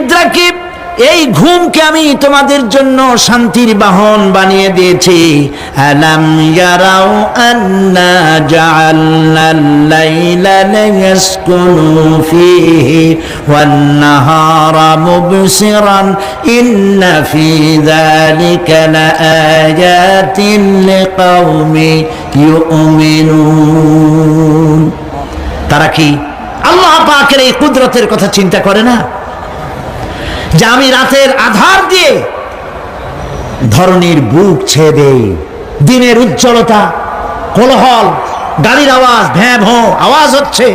নিদ্রাকে, এই ঘুমকে আমি তোমাদের জন্য শান্তির বাহন বানিয়ে দিয়েছি। আলাম ইয়ারাউ আন্না জাআলনাল লাইলা লিয়াসকুনু ফীহি ওয়ান নাহারা মুবসিরান ইন্না ফী যালিকা লাআয়াতিন লিকাওমি ইউমিনুন। তারা কি আল্লাহ পাকের এই কুদরতের কথা চিন্তা করে না, যে আমি রাতের আধার দিয়ে ধরনীর বুক ছেয়ে দেই, দিনের উজ্জ্বলতা, কোলাহল, গাড়ির আওয়াজ, ভ্যাঁ ভোঁ আওয়াজ হচ্ছে,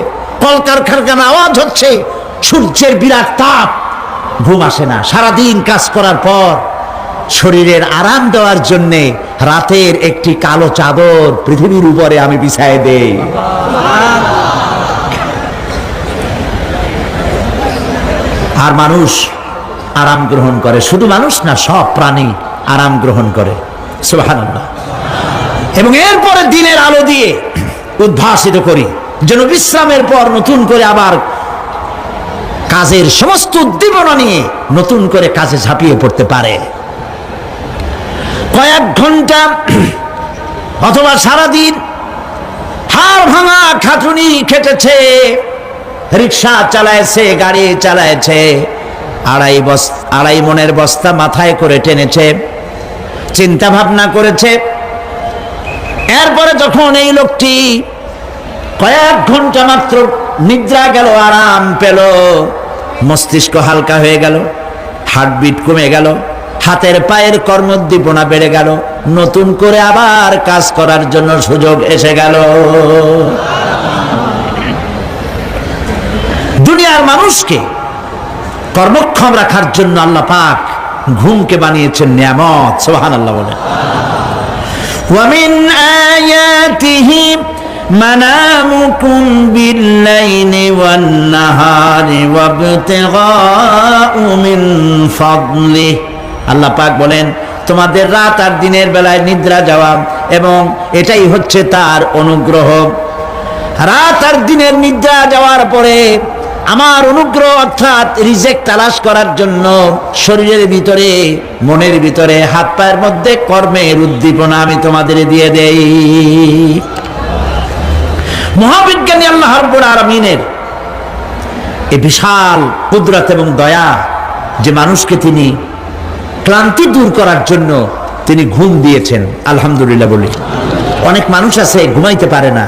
কলকারখানার আওয়াজ হচ্ছে, সূর্যের বিরাট তাপ, ঘুম আসে না। সারাদিন কাজ করার পর শরীরের আরাম দেওয়ার জন্যে রাতের একটি কালো চাদর পৃথিবীর উপরে আমি বিছায় দেই। আর মানুষ আরাম গ্রহণ করে, শুধু মানুষ না, সব প্রাণী আরাম গ্রহণ করে। সুবহানাল্লাহ। এবং এরপরে দিনের আলো দিয়ে উদ্ভাসিত করি, যেন বিশ্রামের পর নতুন করে আবার কাজের সমস্ত উদ্দীপনা নিয়ে নতুন করে কাজে ঝাঁপিয়ে পড়তে পারে। কয়েক ঘন্টা অথবা সারাদিন হাড় ভাঙা খাটুনি খেটেছে, রিক্সা চালাইছে, গাড়ি চালাইছে, আড়াই মনের বস্তা মাথায় করে টেনেছে, চিন্তা ভাবনা করেছে। এরপরে যখন এই লোকটি কয়েক ঘন্টা মাত্র নিদ্রা গেল, আরাম পেল, মস্তিষ্ক হালকা হয়ে গেল, হার্টবিট কমে গেল, হাতের পায়ের কর্মোদ্দীপনা বেড়ে গেল, নতুন করে আবার কাজ করার জন্য সুযোগ এসে গেল। দুনিয়ার মানুষকে কর্মক্ষম রাখার জন্য আল্লাহ পাক ঘুমকে বানিয়েছেন নিয়ামত। সুবহানাল্লাহ বলে। ওয়া মিন আয়াতিহি মানামুকুম বিল-লাইলি ওয়ান-নাহারি ওয়াবতিগাউ মিন ফাদলিহি। আল্লাহ পাক বলেন, তোমাদের রাত আর দিনের বেলায় নিদ্রা যাওয়া, এবং এটাই হচ্ছে তার অনুগ্রহ। রাত আর দিনের নিদ্রা যাওয়ার পরে আমার অনুগ্রহ অর্থাৎ রিজিক তালাশ করার জন্য শরীরের ভিতরে, মনের ভিতরে, হাত পায়ের মধ্যে কর্মের উদ্দীপনা আমি তোমাদের দিয়ে দেই। মহাবিজ্ঞানী আল্লাহ রাব্বুল আলামিনের এই বিশাল কুদরত এবং দয়া, যে মানুষকে তিনি ক্লান্তি দূর করার জন্য তিনি ঘুম দিয়েছেন, আলহামদুলিল্লাহ বলি। অনেক মানুষ আছে ঘুমাইতে পারে না,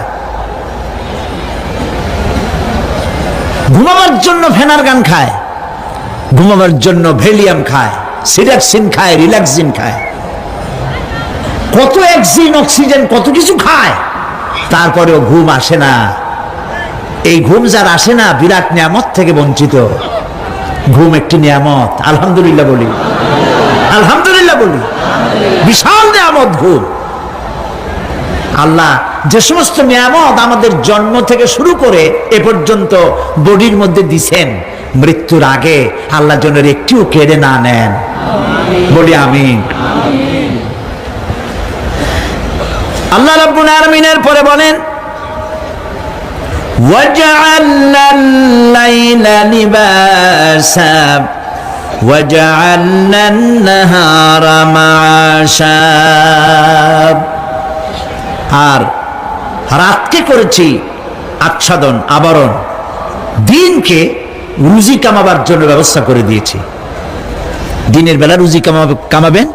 ঘুমাবার জন্য ফেনার গান খায়, ঘুমাবার জন্য ভ্যালিয়াম খায়, সিরাক্সিন খায়, রিল্যাক্সিন খায়, কত অক্সিজেন, অক্সিজেন, কত কিছু খায়, তারপরেও ঘুম আসে না। এই ঘুম যার আসে না, বিরাট নিয়ামত থেকে বঞ্চিত। ঘুম একটি নিয়ামত, আলহামদুলিল্লাহ বলি, আলহামদুলিল্লাহ বলি। বিশাল নিয়ামত ঘুম। আল্লাহ যে সমস্ত নিয়ামত আমাদের জন্ম থেকে শুরু করে এ পর্যন্ত বডির মধ্যে দিছেন, মৃত্যুর আগে আল্লাহ যেন একটিও কেড়ে না নেন, বলি আমিন। আল্লাহ রাব্বুল আলামিনের পরে বলেন, ওয়াজআলনাল লাইলা লিবাসা ওয়াজআলনান নাহারা মাআশা। আর রাতকে করেছি আচ্ছাদন, আবরণ, দিনকে রুজি কামাবার জন্য ব্যবস্থা করে দিয়েছি। দিনের বেলা রুজি কামাবেন,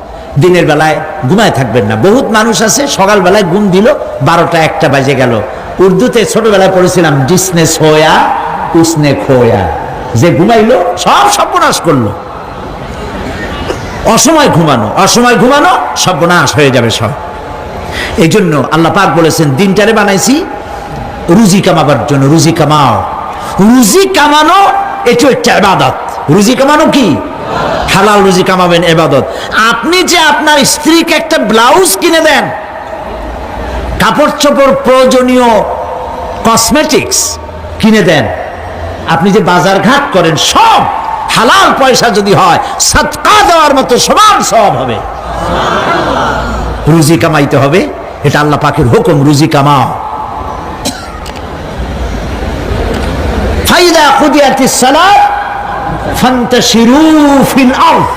দিনের বেলায় ঘুমায় থাকবেন না। বহুত মানুষ আছে সকালবেলায় ঘুম দিল, 12টা 1টা বাজে গেল। উর্দুতে ছোটবেলায় পড়েছিলাম, জিসনে সোয়া উসনে খোয়া, যে ঘুমাইলো সব সর্বনাশ করলো। অসময় ঘুমানো, অসময় ঘুমানো সর্বনাশ হয়ে যাবে সব। এই জন্য আল্লাহ পাক বলেছেন, দিনটারে বানাইছি রুজি কামাবার জন্য। রুজি কামাও, রুজি কামানো এটা একটা ইবাদত। রুজি কামানো কি? হালাল রুজি কামাবেন, ইবাদত। আপনি যে আপনার স্ত্রীকে একটা ব্লাউজ কিনে দেন, কাপড় চোপড়, প্রয়োজনীয় কসমেটিক্স কিনে দেন, আপনি যে বাজার ঘাট করেন, সব হালাল পয়সা যদি হয়, সাদকা দেওয়ার মতো সমান সওয়াব হবে। রুজি কামাইতে হবে, এটা আল্লাহ পাকের হুকুম, রুজি কামাও। ফাইদা কুদিয়াতিস সালাত ফান্তাশিরু ফিল আরদ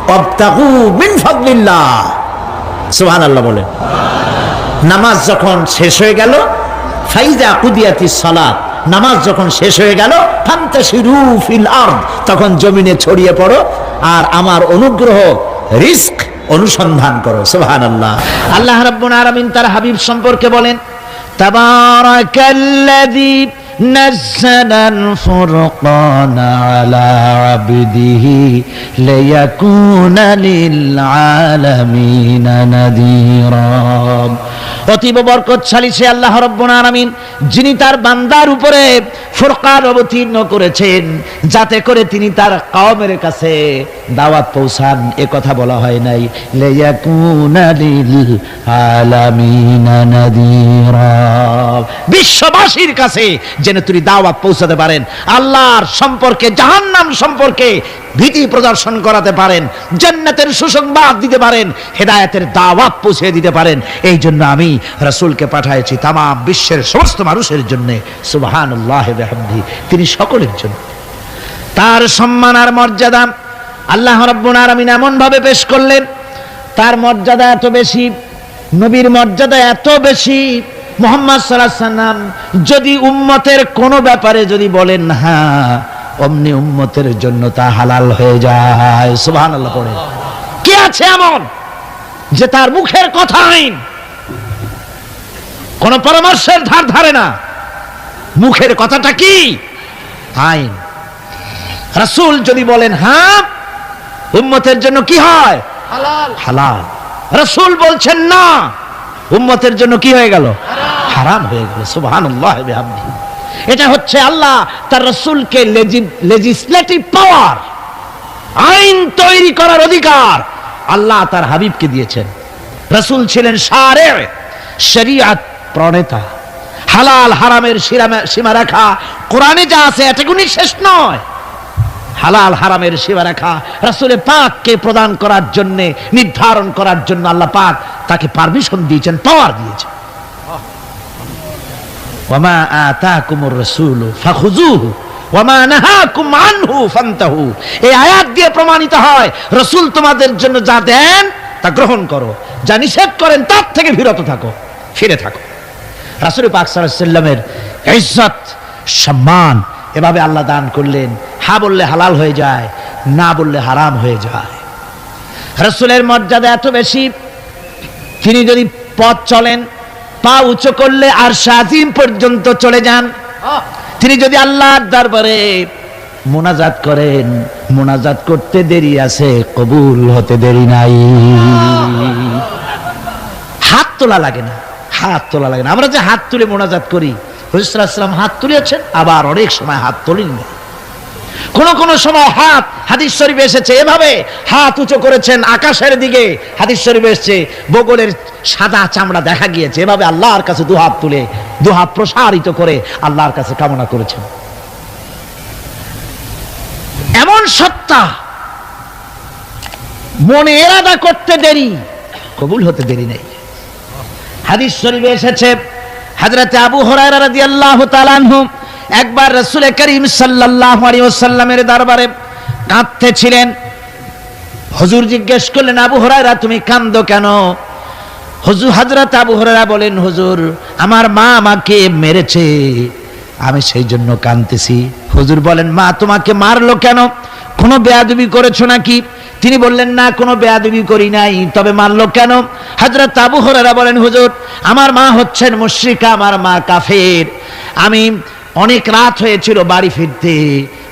ওয়াবতাগু মিন ফাদলিল্লাহ। সুবহানাল্লাহ বলেন। নামাজ যখন শেষ হয়ে গেল, ফাইজা কুদিয়াতিস সালাত, নামাজ যখন শেষ হয়ে গেল, ফান্তাশিরু ফিল আরদ, তখন জমিনে ছড়িয়ে পড়ো আর আমার অনুগ্রহ রিস্ক অনুসন্ধান করো। সুবহানাল্লাহ। আল্লাহ রাব্বুল আলামিন তার হাবিব সম্পর্কে বলেন, তাবারাকাল্লাযী নাযালাল ফুরকানা আলা আবদিহি লিয়াকুনা লিল আলামিনা নাযীরা। অতীব বরকতশালী সে আল্লাহ রাব্বুল আলামিন, যিনি তার বান্দার উপরে ফুরকান অবতীর্ণ করেছেন যাতে করে তিনি তার কওমের কাছে দাওয়াত পৌঁছান। এ কথা বলা হয় নাই, লিয়াকুনা লিল আলামিনা নাযীরা, বিশ্ববাসীর কাছে যেন তিনি দাওয়াত পৌঁছাতে পারেন, আল্লাহর সম্পর্কে, জাহান্নাম সম্পর্কে ভীতি প্রদর্শন করাতে পারেন, জান্নাতের সুসংবাদ দিতে পারেন, হেদায়েতের দাওয়াত পৌঁছে দিতে পারেন। এই জন্য আমি রাসূলকে পাঠিয়েছি তাম বিশ্বের সমস্ত মানুষের জন্য। সুবহানাল্লাহি ওয়া বিহামদিহি, তিনি সকলের জন্য। তার সম্মান আর মর্যাদা আল্লাহ রাব্বুল আলামিন এমন ভাবে পেশ করলেন, তার মর্যাদা এত বেশি, নবীর মর্যাদা এত বেশি, মুহাম্মদ সাল্লাল্লাহু আলাইহি ওয়াসাল্লাম যদি উম্মতের কোনো ব্যাপারে যদি বলেন হ্যাঁ, অমনি উম্মতের জন্য তা হালাল হয়ে যায়। সুবহানাল্লাহ পড়ে। কি আছে এমন যে তার মুখের কথা আইন, কোন পরামর্শের ধার ধারে না, মুখের কথাটা কি আইন। রাসূল যদি বলেন হ্যাঁ, উম্মতের জন্য কি হয়? হালাল। হালাল। রাসূল বলছেন না, উম্মতের জন্য কি হয়ে গেল? হারাম হয়ে গেল। সুবহানাল্লাহি ওয়া বিহামদিহি। এটা হচ্ছে আল্লাহ তার রাসূলকে লেজিসলেটিভ পাওয়ার, আইন তৈরি করার অধিকার আল্লাহ তার হাবিবকে দিয়েছেন। রাসূল ছিলেন শারে, শরীয়ত প্রণেতা। হালাল হারামের সীমারেখা কোরআনে যা আছে এটুকুনি শেষ নয়। হালাল হারামের সীমারেখা রাসূলে পাককে প্রদান করার জন্য, নির্ধারণ করার জন্য আল্লাহ পাক তাকে পারমিশন দিয়েছেন, পাওয়ার দিয়েছেন। ওয়ামা আতাকুমুর রাসূলু ফাখুযুহু ওয়ামা নাহাকুম আনহু ফান্তাহু। এই আয়াত দিয়ে প্রমাণিত হয় রাসূল তোমাদের জন্য যা দেন তা গ্রহণ করো, যা নিষেধ করেন তার থেকে বিরত থাকো, ফিরে থাকো। রাসূল পাক সাল্লাল্লাহু আলাইহি ওয়াসাল্লামের ইজ্জত সম্মান এভাবে আল্লাহ দান করলেন। হ্যাঁ বললে হালাল হয়ে যায়, না বললে হারাম হয়ে যায়। রাসূলের মর্যাদা এত বেশি, তিনি যদি পথ চলেন, পা উঁচু করলে আরশ আজিম পর্যন্ত চলে যান। তিনি যদি আল্লাহর দরবারে মুনাজাত করেন, মুনাজাত করতে দেরি আছে, কবুল হতে দেরি নাই। হাত তোলা লাগে না, হাত তোলা লাগে না। আমরা যে হাত তুলে মুনাজাত করি, রাসূল সাল্লাল্লাহু আলাইহি ওয়াসাল্লাম হাত তুলেছেন, আবার অনেক সময় হাত তোলেননি। কোন কোন সময় হাত, হাদিস শরীফে এসেছে এভাবে হাত উঁচু করেছেন আকাশের দিকে, হাদিস শরীফে এসেছে বগলের সাদা চামড়া দেখা গিয়েছে, এভাবে আল্লাহর কাছে দুহাত তুলে, দুহাত প্রসারিত করে আল্লাহর কাছে কামনা করেছেন। এমন সত্তা, মনে ইরাদা করতে দেরি, কবুল হতে দেরি নেই। হাদিস শরীফে এসেছে হযরত আবু হুরায়রা রাদিয়াল্লাহু তাআলা আনহু একবার রাসূল করিম সাল্লাল্লাহু আলাইহি ওয়াসাল্লামের দরবারে কাঁদতেছিলেন। হুজুর জিজ্ঞেস করলেন, আবু হুরায়রা তুমি কাঁদো কেন? হযরত আবু হুরায়রা বলেন, হুজুর আমার মা আমাকে মেরেছে, আমি সেই জন্য কাঁদতেছি। হুজুর বলেন, মা তোমাকে মারলো কেন? কোনো বেয়াদবি করেছো নাকি? তিনি বললেন, না কোনো বেয়াদবি করি নাই, তবে মারলো কেন? হযরত আবু হুরায়রা বলেন, হুজুর আমার মা হচ্ছেন মুশরিকা, আমার মা কাফের। আমি অনেক রাত হয়েছিল বাড়ি ফিরতে,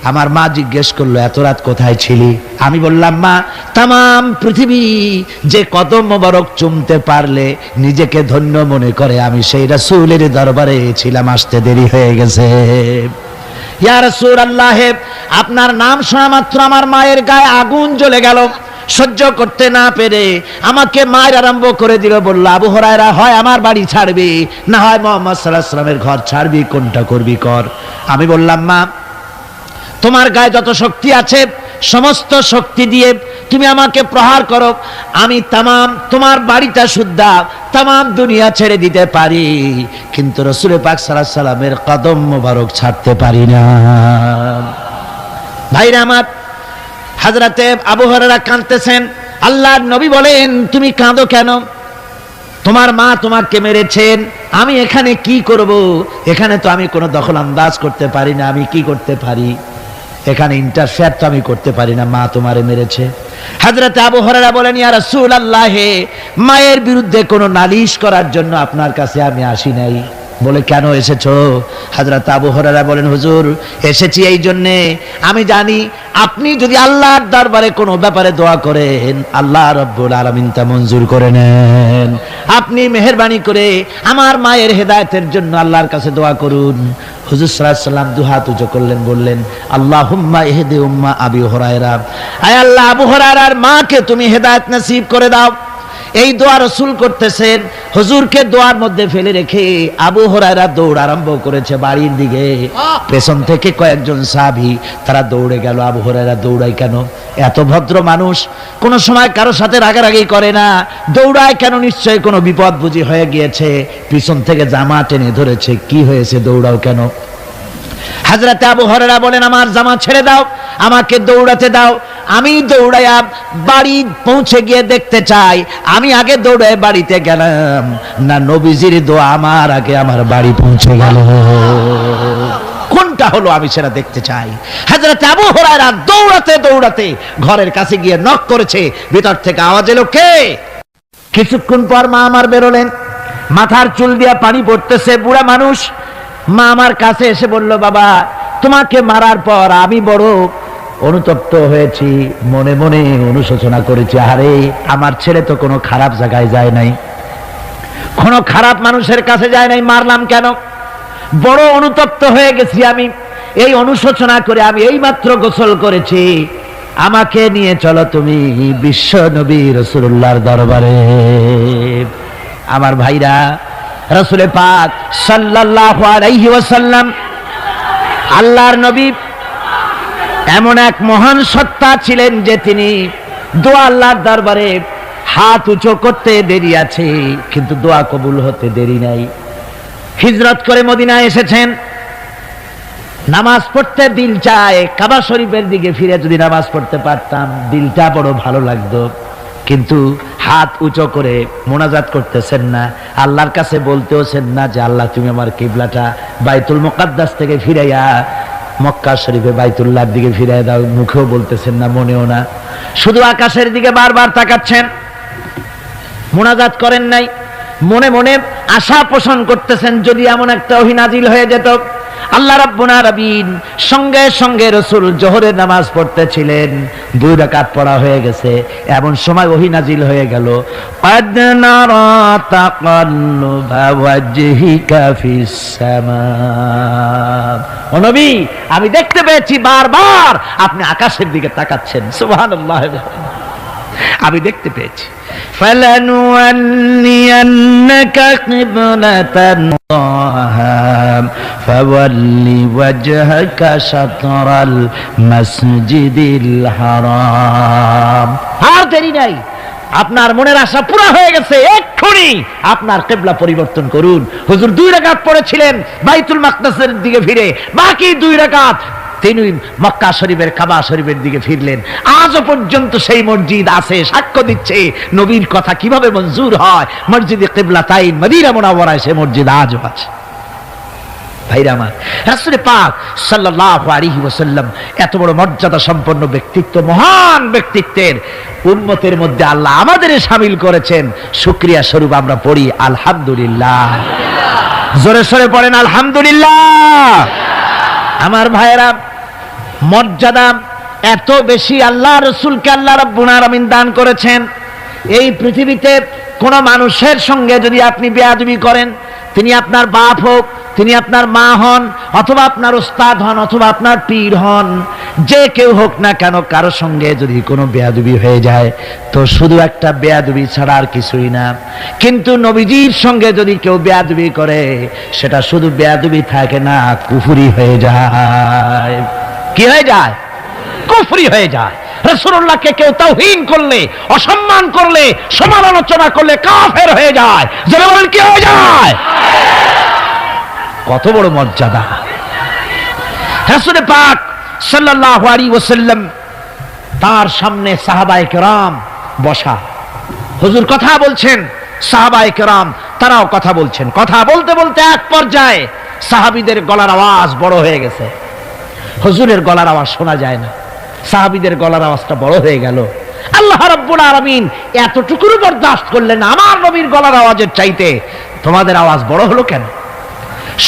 আমার মা জিজ্ঞেস করলো এত রাত কোথায় ছিলি? আমি বললাম, মা তাম পৃথিবী যে কদম মোবারক চুমতে পারলে নিজেকে ধন্য মনে করে, আমি সেই রাসূলের দরবারে ছিলাম, আসতে দেরি হয়ে গেছে। ইয়া রাসূলুল্লাহ, আপনার নাম শোনা মাত্র আমার মায়ের গায়ে আগুন জ্বলে গেল, সহ্য করতে না পেরে আমাকে মায়ের আরম্ভ করে দিল। বলল, আবু হুরায়রা হয় আমার বাড়ি ছাড়বি, না হয় মুহাম্মদ সাল্লাল্লাহু আলাইহি ওয়াসাল্লামের ঘর ছাড়বি, কোনটা করবি কর। আমি বললাম, মা তোমার গায়ে যত শক্তি আছে সমস্ত শক্তি দিয়ে তুমি আমাকে প্রহার করো, আমি তামাম তোমার বাড়িটা সুদ্ধা তামাম দুনিয়া ছেড়ে দিতে পারি, কিন্তু রাসূল পাক সাল্লাল্লাহু আলাইহি ওয়াসাল্লামের কদম মোবারক ছাড়তে পারি না। ভাইরা আমার, হযরতে আবু হুরায়রা কাঁদতেছেন। আল্লাহর নবী বলেন, তুমি কাঁদো কেন? তোমার মা তোমাকে মেরেছেন, আমি এখানে কি করব? এখানে তো আমি কোনো দখল আন্দাজ করতে পারি না, আমি কি করতে পারি? এখানে ইন্টারফেয়ার তো আমি করতে পারি না, মা তোমারে মেরেছে। হযরত আবু হুরায়রা বলেন, ইয়া রাসূলুল্লাহ, মায়ের বিরুদ্ধে কোনো নালিশ করার জন্য আপনার কাছে আমি আসি নাই। বলে, কেন এসেছো? হযরত আবু হুরায়রা বলেন, হুজুর, এসেছি এই জন্যে, আমি জানি আপনি যদি আল্লাহর দরবারে কোনো ব্যাপারে দোয়া করেন, আল্লাহ রাব্বুল আলামিন তা মঞ্জুর করে নেন। আপনি মেহেরবানি করে আমার মায়ের হেদায়েতের জন্য আল্লাহর কাছে দোয়া করুন। হুজুর সাল্লাল্লাহু আলাইহি ওয়াসাল্লাম দুহাত উঁচু করলেন, বললেন, আল্লাহুম্মা ইহদি উম্মা আবি হুরায়রা, আয় আল্লাহ, আবু হুরায়রার মাকে তুমি হেদায়েত নসিব করে দাও। এই দোয়া রাসূল করতেছেন। হুজুরকে দোয়ার মধ্যে ফেলে রেখে আবু হুরায়রা দৌড় আরম্ভ করেছে বাড়ির দিকে। পেছন থেকে কয়েকজন সাহাবী তারা দৌড়ে গেল। আবু হুরায়রা দৌড়ায় কেন? এত ভদ্র মানুষ, কোন সময় কারোর সাথে রাগারাগি করে না, দৌড়ায় কেন? নিশ্চয়ই কোনো বিপদ বুঝি হয়ে গিয়েছে, পিছন থেকে জামা টেনে ধরেছে। কি হয়েছে, দৌড়াও কেন? হযরত আবু হুরায়রা বলেন, আমার জামা ছেড়ে দাও, আমাকে দৌড়াতে দাও। আমি দৌড়াইয়া বাড়ি পৌঁছে গিয়ে দেখতে চাই, আমি আগে দৌড়ায় বাড়িতে গেলাম না নবীজির দোয়া আমার আগে আমার বাড়ি পৌঁছে গেল। কোনটা হলো আমি সেটা দেখতে চাই। হযরত আবু হুরায়রা দৌড়াতে দৌড়াতে ঘরের কাছে গিয়ে নক করেছে। ভিতর থেকে আওয়াজ এলো, কে? কিছুক্ষণ পর মা আমার বেরোলেন, মাথার চুল দিয়া পানি পড়তেছে, বুড়া মানুষ। মা আমার কাছে এসে বলল, বাবা, তোমাকে মারার পর আমি বড় অনুতপ্ত হয়েছি, মনে মনে অনুশোচনা করেছি, আরে আমার ছেলে তো কোনো খারাপ জায়গায় যায় নাই, কোনো খারাপ মানুষের কাছে যায় নাই, মারলাম কেন? বড় অনুতপ্ত হয়ে গেছি আমি। এই অনুশোচনা করে আমি এইমাত্র গোসল করেছি, আমাকে নিয়ে চলো তুমি বিশ্ব নবী রাসূলুল্লাহর দরবারে। আমার ভাইরা, রাসূল পাক সাল্লাল্লাহু আলাইহি ওয়াসাল্লাম, আল্লাহর নবী এমন এক মহান সত্তা ছিলেন যে তিনি দোয়া আল্লাহর দরবারে হাত উঁচু করতে দেরি আছে, কিন্তু দোয়া কবুল হতে দেরি নাই। হিজরত করে মদিনায় এসেছেন, নামাজ পড়তে দিল চায়, কাবা শরীফের দিকে ফিরে যদি নামাজ পড়তে পারতাম দিলটা বড় ভালো লাগতো, কিন্তু হাত উঁচু করে মোনাজাত করতেছেন না, আল্লাহর কাছে বলতেওছেন না যে আল্লাহ তুমি আমার কিবলাটা বাইতুল মুকাদ্দাস থেকে ফিরাইয়া মক্কা শরীফে বাইতুল্লাহর দিকে ফিরাইয়া দাও। মুখেও বলতেছেন না, মনেও না, শুধু আকাশের দিকে বারবার তাকাচ্ছেন, মোনাজাত করেন নাই। মনে মনে আশা পোষণ করতেছেন যদি এমন একটা ওহী নাজিল হয়ে যেত। আল্লাহ রাব্বুল আলামিন সঙ্গে সঙ্গে রাসূল যোহরের নামাজ পড়তেছিলেন, 2 রাকাত পড়া হয়ে গেছে, এমন সময় ওহী নাজিল হয়ে গেল, ক্বাদ নারা তাকাল্লুবা ওয়াজহিকা ফিস সামা। ও নবী, আমি দেখতে পেয়েছি বারবার আপনি আকাশের দিকে তাকাচ্ছেন। সুবহানাল্লাহ, আমি দেখতে পেয়েছি। ফালানুওয়াল্লিয়ান্নাকা কিবলাতান ফাওয়াল্লি ওয়াজহাকা শাতরাল মাসজিদিল হারাম। আর দেরি নাই, আপনার মনের আশা পুরা হয়ে গেছে, এক্ষুনি আপনার কিবলা পরিবর্তন করুন। হুজুর 2 রাকাত পড়েছিলেন বাইতুল মাকদাসের দিকে ফিরে, বাকি 2 রাকাত তিনি মক্কা শরীফের কাবা শরীফের দিকে ফিরলেন। আজও পর্যন্ত সেই মসজিদ আছে, সাক্ষ্য দিচ্ছে নবীর কথা কিভাবে মঞ্জুর হয়। মসজিদে কিবলাতাইন মদিনা মুনাওয়ারায় সেই মসজিদ আজও আছে। ভাইরা আমার, রাসূল পাক সাল্লাল্লাহু আলাইহি ওয়াসাল্লাম এত বড় মর্যাদা সম্পন্ন ব্যক্তিত্ব, মহান ব্যক্তিত্বের উম্মতের মধ্যে আল্লাহ আমাদের শামিল করেছেন। শুকরিয়া স্বরূপ আমরা পড়ি আলহামদুলিল্লাহ। জোরে সোরে পড়েন আলহামদুলিল্লাহ। আমার ভাইরা, মর্যাদা এত বেশি আল্লাহ রাসূলকে আল্লাহ রাব্বুল আলামিন দান করেছেন। এই পৃথিবীতে কোন মানুষের সঙ্গে যদি আপনি বেয়াদবি করেন, তিনি আপনার বাপ হোক, তিনি আপনার মা হন, অথবা আপনার উস্তাদ হন, অথবা আপনার পীর হন, যে কেউ হোক না কেন, কারো সঙ্গে যদি কোনো বেয়াদবি হয়ে যায় তো শুধু একটা বেয়াদবি ছাড়া আর কিছুই না। কিন্তু নবীজির সঙ্গে যদি কেউ বেয়াদবি করে, সেটা শুধু বেয়াদবি থাকে না, কুফরি হয়ে যায়। কি হয়ে যায়? কুফরি হয়ে যায়। রাসূলুল্লাহকে কেউ তাওহীন করলে, অসম্মান করলে, সমালোচনা করলে কাফের হয়ে যায়। যারা বলেন কি হয়ে যায়? কত বড় মর্যাদা! রাসূল পাক সাল্লাল্লাহু আলাইহি ওয়াসাল্লাম তার সামনে সাহাবায়ে কেরাম বসা, হুজুর কথা বলছেন, সাহাবায়ে কেরাম তারাও কথা বলছেন। কথা বলতে বলতে এক পর্যায়ে সাহাবীদের গলার আওয়াজ বড় হয়ে গেছে, হুজুরের গলার আওয়াজ শোনা যায় না, সাহাবীদের গলার আওয়াজটা বড় হয়ে গেল। আল্লাহ রাব্বুল আলামিন এতটুকুর বরদাস্ত করলেন, আমার নবীর গলার আওয়াজের চাইতে তোমাদের আওয়াজ বড় হলো কেন?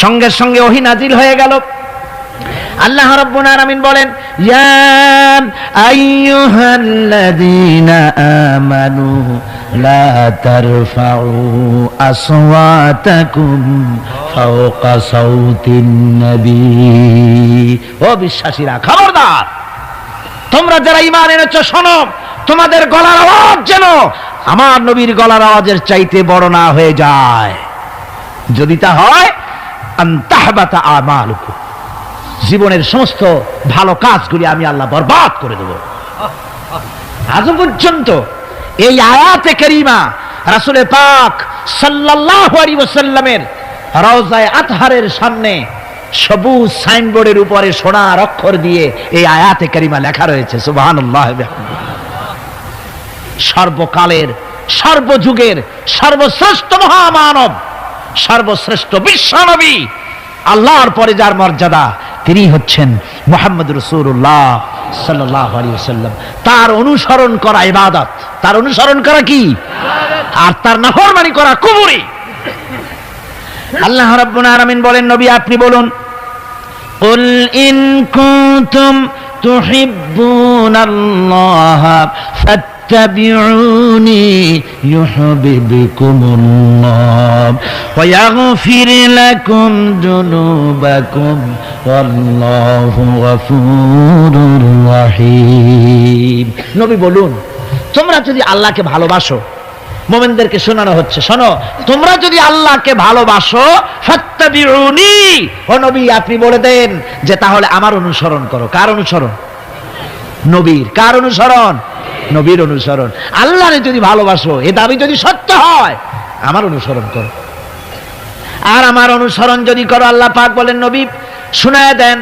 সঙ্গে সঙ্গে ওহী নাজিল হয়ে গেল। আল্লাহ রাব্বুল আলামিন বলেন, ইয়া আইয়ুহাল্লাযীনা আমানু লা তারফাউ আসওয়াতাকুম ফাওকা সাউতিন নবী। ও বিশ্বাসীরা, খবরদার, তোমরা যারা ঈমান এনেছো শোনো, তোমাদের গলার আওয়াজ যেন আমার নবীর গলার আওয়াজের চাইতে বড় না হয়ে যায়। যদি তা হয়, আনতাহবাতা আমালুকুম, জীবনের সমস্ত ভালো কাজগুলি আমি আল্লাহ বরবাদ করে দেব। আজ পর্যন্ত এই আয়াতে কারীমা রাসূল পাক সাল্লাল্লাহু আলাইহি ওয়াসাল্লামের রওজায়ে আতহারের সামনে সবুজ সাইনবোর্ডের উপরে সোনার অক্ষর দিয়ে এই আয়াতে কারীমা লেখা রয়েছে, সুবহানাল্লাহ। সর্বকালের, সর্বযুগের সর্বশ্রেষ্ঠ মহামানব, সর্বশ্রেষ্ঠ বিশ্বনবী, আল্লাহর পরে যার মর্যাদা, তিনি হচ্ছেন মুহাম্মদ রাসূলুল্লাহ সাল্লাল্লাহু আলাইহি ওয়াসাল্লাম। তার অনুসরণ করা ইবাদত, তার অনুসরণ করা কি? আর তার নাফরমানি করা কুফরি। আল্লাহ রাব্বুল আলামিন বলেন, নবী আপনি বলুন, কুল ইন কুনতুম তুহিব্বুনাল্লাহ ফাত্তাবিউনি ইউহিব্বুকুমুল্লাহ ওয়া ইয়াগফির লাকুম যুনুবাকুম ওয়াল্লাহু গফুরুর রহিম। নবী বলুন, তোমরা যদি আল্লাহকে ভালোবাসো, মুমিনদেরকে শোনানো হচ্ছে, শোনো, তোমরা যদি আল্লাহকে ভালোবাসো, ফাত্তাবিউনি, ও নবী আপনি বলে দেন যে তাহলে আমার অনুসরণ করো। কার অনুসরণ? নবীর। কার অনুসরণ? নবীর অনুসরণ। আল্লাহরে যদি ভালোবাসো, এ দাবি যদি সত্য হয়, আমার অনুসরণ করো। আর আমার অনুসরণ যদি করো, আল্লাহ পাক বলেন, নবী শুনায়া দেন,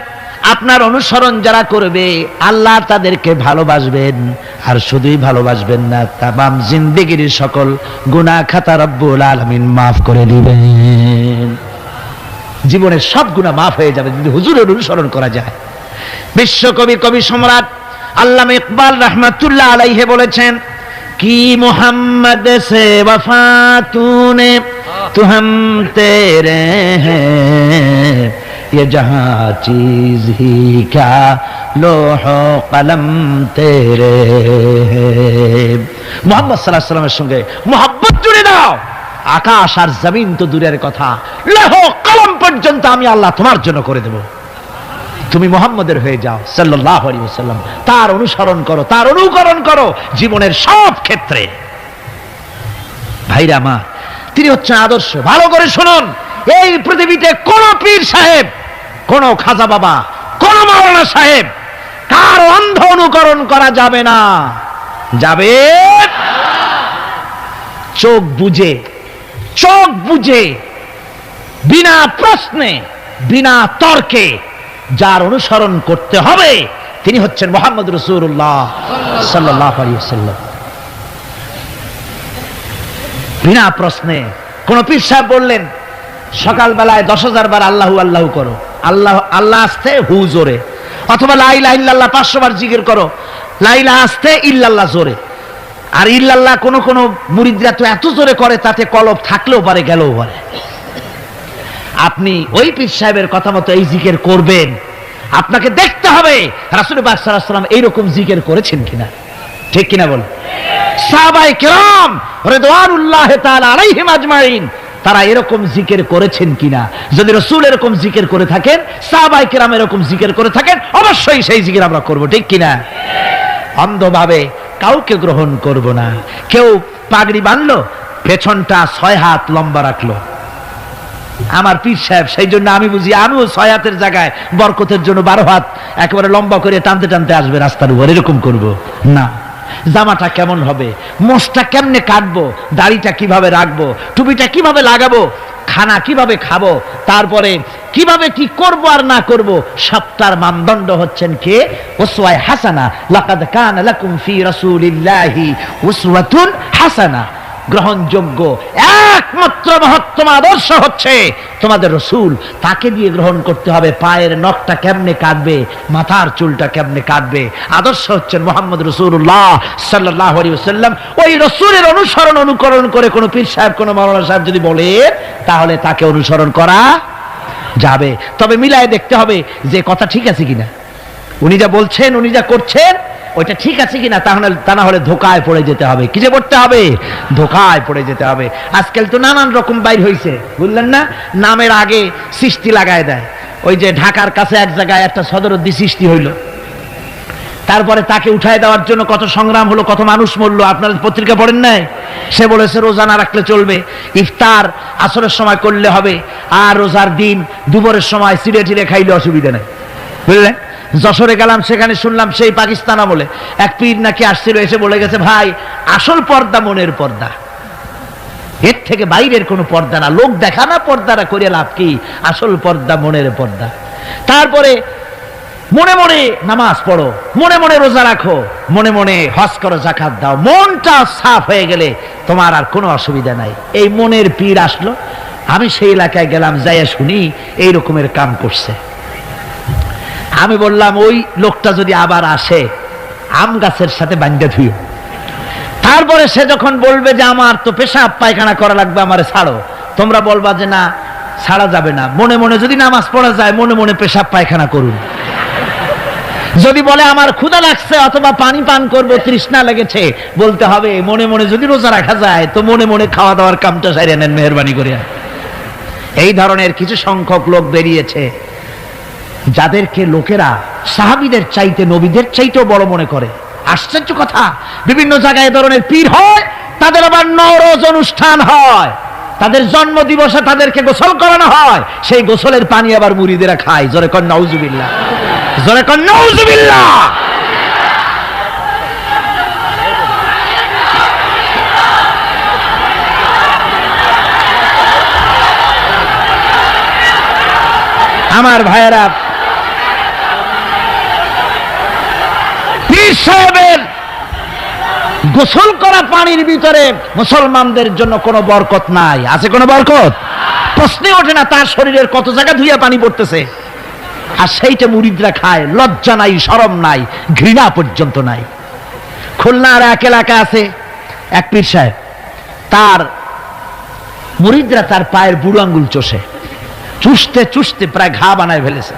আপনার অনুসরণ যারা করবে আল্লাহ তাদেরকে ভালোবাসবেন, আর শুধুই ভালোবাসবেন না, তামাম জিন্দেগির সকল গুনাহ খাতা রব্বুল আলামিন মাফ করে দিবেন। জীবনের সব গুনাহ মাফ হয়ে যাবে যদি হুজুরের অনুসরণ করা যায়। বিশ্বকবি, কবি সম্রাট আল্লামা ইকবাল রাহমাতুল্লাহ আলাইহি বলেছেন, কি মোহাম্মদ সে वफा तूने तू हम तेरे हैं, ये जहां चीज ही क्या लोहो कलम तेरे हैं। মুহাম্মদ সাল্লাল্লাহু আলাইহি ওয়াসাল্লামের সঙ্গে মোহাব্বত জুড়ে দাও, আকাশ আর জমিন তো দূরের কথা, লোহ কলম পর্যন্ত আমি আল্লাহ তোমার জন্য করে দেব। তুমি মুহাম্মদের হয়ে যাও সাল্লাল্লাহু আলাইহি ওয়াসাল্লাম, তার অনুসরণ করো, তার অনুকরণ করো জীবনের সব ক্ষেত্রে। ভাইরা আমার, তিনি হচ্ছেন আদর্শ। ভালো করে শুনুন, এই পৃথিবীতে কোন পীর সাহেব, কোন খাজা বাবা, কোন মাওলানা সাহেব, কার অন্ধ অনুকরণ করা যাবে না। যাবে চোখ বুঝে, চোখ বুঝে, বিনা প্রশ্নে, বিনা তর্কে যার অনুসরণ করতে হবে তিনি হচ্ছেন মুহাম্মদ রাসূলুল্লাহ সাল্লাল্লাহু আলাইহি ওয়াসাল্লাম। বিনা প্রশ্নে। কোন পীর সাহেব বললেন সকালবেলায় 10,000 বার আল্লাহু আল্লাহু করো, আল্লাহ আল্লাহ আস্তে হু জোরে, অথবা লা ইলাহা ইল্লাল্লাহ 500 বার জিকির করো, লা ইলাহা আস্তে ইল্লাল্লাহ জোরে। আর ইল্লাল্লাহ কোন কোন মুরিদরা তো এত জোরে করে তাতে কলব থাকলেও পারে গেলেও পারে। আপনি ওই পীর সাহেবের কথা মতো এই জিকির করবেন, আপনাকে দেখতে হবে রাসূল পাক সাল্লাল্লাহু আলাইহি ওয়াসাল্লাম এইরকম জিকির করেছেন কিনা। ঠিক কিনা বল? সাহাবায়ে কেরাম রিদওয়ানুল্লাহি তাআলা আলাইহিম আজমাইন তারা এরকম জিকির করেছেন কিনা। যদি রাসূল এরকম জিকির করে থাকেন, সাহাবায়ে কেরাম এরকম জিকির করে থাকেন, অবশ্যই সেই জিকির আমরা করব। ঠিক কিনা? অন্ধভাবে কাউকে গ্রহণ করব না। কেউ পাগড়ি বাঁধলো, পেছনটা 6 হাত লম্বা রাখলো, আমার পীর সাহেব, সেই জন্য আমি বুঝি আমিও 6 হাতের জায়গায় বরকতের জন্য 12 হাত একেবারে লম্বা করে টানতে টানতে আসবে রাস্তার উপর, এরকম করব না। জামাটা কেমন হবে, মোষটা কেমনে কাটবো, দাড়িটা কিভাবে রাখবো, টুপিটা কিভাবে লাগাবো, খানা কিভাবে খাবো, তারপরে কিভাবে কি করব আর না করব, সবটার মানদণ্ড হচ্ছেন কে? উসওয়ায়ে হাসানা। লাকাদ কানা লাকুম ফি রাসূলিল্লাহি উসওয়াতুন হাসানা। গ্রহণযোগ্য একমাত্র মহত্তম আদর্শ হচ্ছে তোমাদের রাসূল। তাকে দিয়ে গ্রহণ করতে হবে। পায়ের নখটা কেমনে কাটবে, মাথার চুলটা কেমনে কাটবে, আদর্শ হচ্ছেন মুহাম্মদ রাসূলুল্লাহ সাল্লাল্লাহু আলাইহি ওয়াসাল্লাম। ওই রাসূলের অনুকরণ করে কোন পীর সাহেব, কোন মাওলানা সাহেব যদি বলে, তাহলে তাকে অনুসরণ করা যাবে। তবে মিলায় দেখতে হবে যে কথা ঠিক আছে কিনা, উনি যা বলছেন, উনি যা করছেন, ওইটা ঠিক আছে কিনা। তা না হলে ধোকায় পড়ে যেতে হবে। কি যে পড়তে হবে? ধোকায় পড়ে যেতে হবে। আজকাল তো নানান রকম বাইর হইছে, বুঝলেন না? নামের আগে সৃষ্টি লাগায় দেয়। ওই যে ঢাকার কাছে এক জায়গায় একটা সদরদ্দি সৃষ্টি হইল, তারপরে তাকে উঠায় দেওয়ার জন্য কত সংগ্রাম হলো, কত মানুষ মরলো। আপনারা পত্রিকা পড়েন নাই? সে বলেছে রোজা না রাখলে চলবে, ইফতার আসরের সময় করলে হবে, আর রোজার দিন দুপুরের সময় চিড়ে চিড়ে খাইলে অসুবিধা নেই, বুঝলেন? যশোরে গেলাম, সেখানে শুনলাম সেই পাকিস্তান আমলে এক পীর নাকি আসছিল, এসে বলে গেছে, ভাই আসল পর্দা মনের পর্দা, এর থেকে বাইরের কোনো পর্দা না। লোক দেখা না পর্দাটা করে লাভ কি? আসল পর্দা মনের পর্দা। তারপরে মনে মনে নামাজ পড়ো, মনে মনে রোজা রাখো, মনে মনে হজ করো, যাকাত দাও। মনটা সাফ হয়ে গেলে তোমার আর কোনো অসুবিধা নাই। এই মনের পীর আসলো, আমি সেই এলাকায় গেলাম, যাইয়া শুনি এই রকমের কাম করছে। আমি বললাম, ওই লোকটা যদি আবার আসে, আম গাছের সাথে বান্ধা ধুইও। তারপরে সে যখন বলবে যে আমার তো পেশাব পায়খানা করা লাগবে, আমারে ছাড়ো, তোমরা বলবা যে না, ছাড়া যাবে না। মনে মনে যদি নামাজ পড়া যায়, মনে মনে পেশাব পায়খানা করুন। যদি বলে আমার ক্ষুধা লাগছে অথবা পানি পান করব, তৃষ্ণা লেগেছে, বলতে হবে মনে মনে যদি রোজা রাখা যায় তো মনে মনে খাওয়া দাওয়ার কামটা সারিয়ে নেন, মেহরবানি করে। এই ধরনের কিছু সংখ্যক লোক বেরিয়েছে, যাদেরকে লোকেরা সাহাবীদের চাইতে, নবীদের চাইতেও বড় মনে করে। আশ্চর্য কথা, বিভিন্ন জায়গায় এ ধরনের পীর হয়, তাদের আবার নওরোজ অনুষ্ঠান হয়, তাদের জন্ম দিবসে তাদেরকে গোসল করানো হয়, সেই গোসলের পানি আবার মুরিদেরা খায়। জোরে কর নাউজুবিল্লাহ, জোরে কর নাউজুবিল্লাহ। আমার ভাইয়েরা, পীর সাহেবের গোসল করা পানির ভিতরে মুসলমানদের জন্য কোনো বরকত নাই। আছে কোনো বরকত? প্রশ্নে ওঠে না। তার শরীরের কত জায়গা ধুইয়া পানি পড়তেছে, আর সেইটা মুরিদরা খায়। লজ্জা নাই, শরম নাই, ঘৃণা পর্যন্ত নাই। খুলনার এক এলাকা আছে, এক পীর সাহেব, তার মুরিদরা তার পায়ের বুড়ো আঙ্গুল চষে, চুষতে চুষতে প্রায় ঘা বানায় ফেলেছে।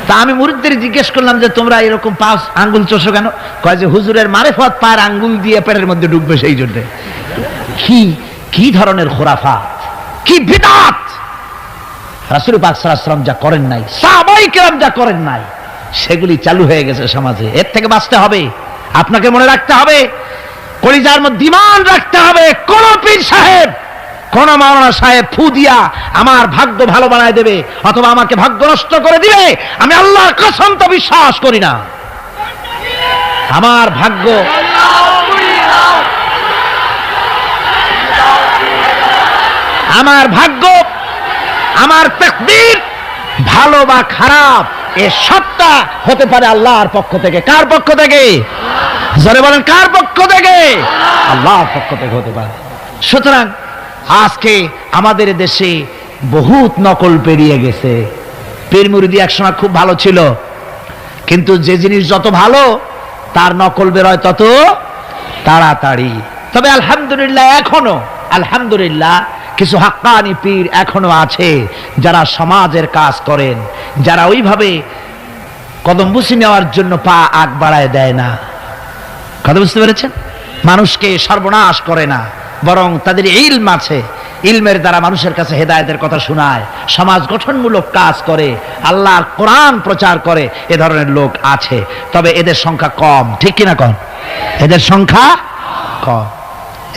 তা আমি মুরিদদের জিজ্ঞেস করলাম যে তোমরা এরকম পা আঙ্গুল চষো কেন? কয় যে হুজুরের মারেফত পায়ের আঙ্গুল দিয়ে পেটের মধ্যে ঢুকবে, সেই জন্য। কি ধরনের খোরাফাত, কি বিদআত! রাসূল পাক সাল্লাল্লাহু আলাইহি ওয়াসাল্লাম যা করেন নাই, সাহাবায়ে কেরাম যা করেন নাই, সেগুলি চালু হয়ে গেছে সমাজে। এর থেকে বাঁচতে হবে, আপনাকে মনে রাখতে হবে, কলিজার মধ্যে ঈমান রাখতে হবে। কোন পীর সাহেব, কোন মাওলানা সাহেব ফু দিয়া আমার ভাগ্য ভালো বানায় দেবে অথবা আমাকে ভাগ্য নষ্ট করে দিবে, আমি আল্লাহর কসম তো বিশ্বাস করি না। আমার ভাগ্য, আমার তাকদীর ভালো বা খারাপ, এ সবটা হতে পারে আল্লাহর পক্ষ থেকে। কার পক্ষ থেকে? জোরে বলেন, কার পক্ষ থেকে? আল্লাহর পক্ষ থেকে হতে পারে। সুতরাং আজকে আমাদের দেশে বহুত নকল পেরিয়ে গেছে। পীর মুরিদি একসময় খুব ভালো ছিল, কিন্তু যে জিনিস যত ভালো তার নকল বেরোয় তত তাড়াতাড়ি। তবে আলহামদুলিল্লাহ, এখনো আলহামদুলিল্লাহ কিছু হাক্কানি পীর এখনো আছে, যারা সমাজের কাজ করেন, যারা ওইভাবে কদম বুঝি নেওয়ার জন্য পা আগ বাড়ায় দেয় না। কথা বুঝতে পেরেছেন? মানুষকে সর্বনাশ করে না, বরং তাদের ইলম আছে, ইলমের দ্বারা মানুষের কাছে হেদায়েতের কথা শোনায়, সমাজ গঠনমূলক কাজ করে, আল্লাহর কোরআন প্রচার করে। এ ধরনের লোক আছে, তবে এদের সংখ্যা কম। ঠিক কিনা কম? এদের সংখ্যা কম।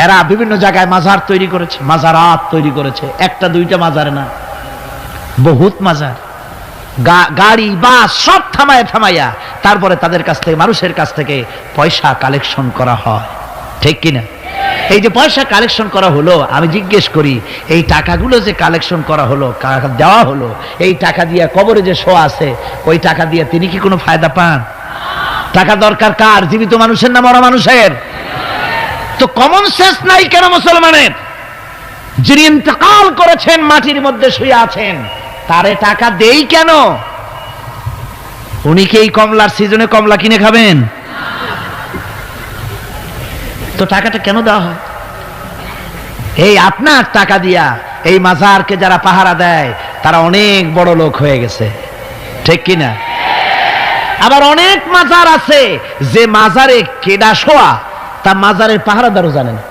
এরা বিভিন্ন জায়গায় মাজার তৈরি করেছে, মাজারাত তৈরি করেছে। একটা দুইটা মাজার না, বহুত মাজার। গাড়ি বাস সব থামাইয়া তারপরে তাদের কাছ থেকে, মানুষের কাছ থেকে পয়সা কালেকশন করা হয়। ঠিক কিনা? এই যে পয়সা কালেকশন করা হলো, আমি জিজ্ঞেস করি এই টাকাগুলো যে কালেকশন করা হলো, দেওয়া হলো, এই টাকা দিয়ে কবরে যে শোয়া আছে, ওই টাকা দিয়ে তিনি কি কোনো ফায়দা পান? টাকা দরকার কার? জীবিত মানুষের না মরা মানুষের? তো কমন সেন্স নাই কেন মুসলমানের? যিনি ইন্তেকাল করেছেন, মাটির মধ্যে শুয়ে আছেন, তারে টাকা দেই কেন? উনি কি এই কমলার সিজনে কমলা কিনে খাবেন? তো টাকাটা কেন দেওয়া হয়? এই আপনার টাকা দিয়া এই মাজারকে যারা পাহারা দেয় তারা অনেক বড় লোক হয়ে গেছে, ঠিক কিনা? আবার অনেক মাজার আছে যে মাজারে কেডা শোয়া তা মাজারের পাহারাদারও জানে না।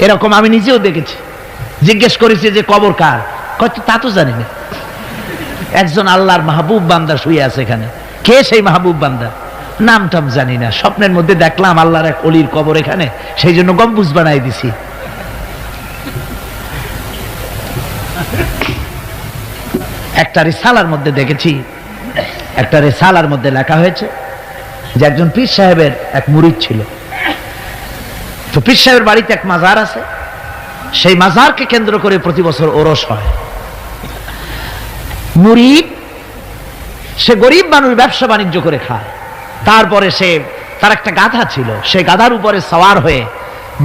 এরকম আমি নিজেও দেখেছি। জিজ্ঞেস করেছি যে কবর কার, কত তা তো জানি না। একজন আল্লাহর মাহবুব বান্দা শুয়ে আছে এখানে। কে সেই মাহবুব বান্দা? নাম টাম জানি না, স্বপ্নের মধ্যে দেখলাম আল্লাহর এক অলির কবর এখানে, সেই জন্য গম্বুজ বানাই দিছি। একটা রিসালার মধ্যে দেখেছি, একটা রিসালার মধ্যে লেখা হয়েছে যে একজন পীর সাহেবের এক মুরিদ ছিল। তো পীর সাহেবের বাড়িতে এক মাজার আছে, সেই মাজারকে কেন্দ্র করে প্রতি বছর ওরস হয়। মুরিদ সে গরিব মানুষ, ব্যবসা বাণিজ্য করে খায়। তারপরে সে তার একটা গাধা ছিল, সে গাধার উপরে সওয়ার হয়ে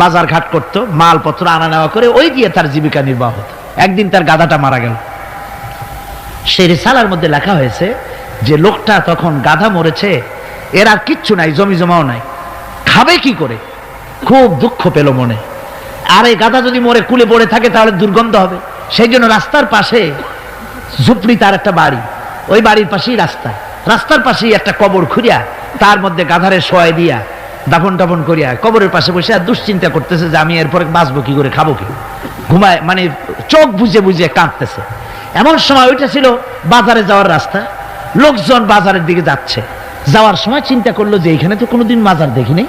বাজার ঘাট করতো, মালপত্র আনা নেওয়া করে, ওই দিয়ে তার জীবিকা নির্বাহ হতো। একদিন তার গাধাটা মারা গেল। সেই রিসালার মধ্যে লেখা হয়েছে যে লোকটা তখন গাধা মরেছে, এর আর কিচ্ছু নাই, জমি জমাও নাই, খাবে কি করে? খুব দুঃখ পেল মনে। আর এই গাধা যদি মরে কুলে পড়ে থাকে তাহলে দুর্গন্ধ হবে। সেই জন্য রাস্তার পাশে ঝুপড়ি, তার একটা বাড়ি, ওই বাড়ির পাশেই রাস্তা, রাস্তার পাশেই একটা কবর খুঁড়িয়া তার মধ্যে গাধারে শোয়াই দিয়া দাফন টাফন করিয়া কবরের পাশে বসে আর দুশ্চিন্তা করতেছে যে আমি এরপরে বাঁচবো কি করে, খাবো কি, ঘুমায়, মানে চোখ বুঝে বুঝে কাঁদতেছে। এমন সময় ওইটা ছিল বাজারে যাওয়ার রাস্তা, লোকজন বাজারের দিকে যাচ্ছে। যাওয়ার সময় চিন্তা করলো যে এখানে তো কোনোদিন মাজার দেখি নাই,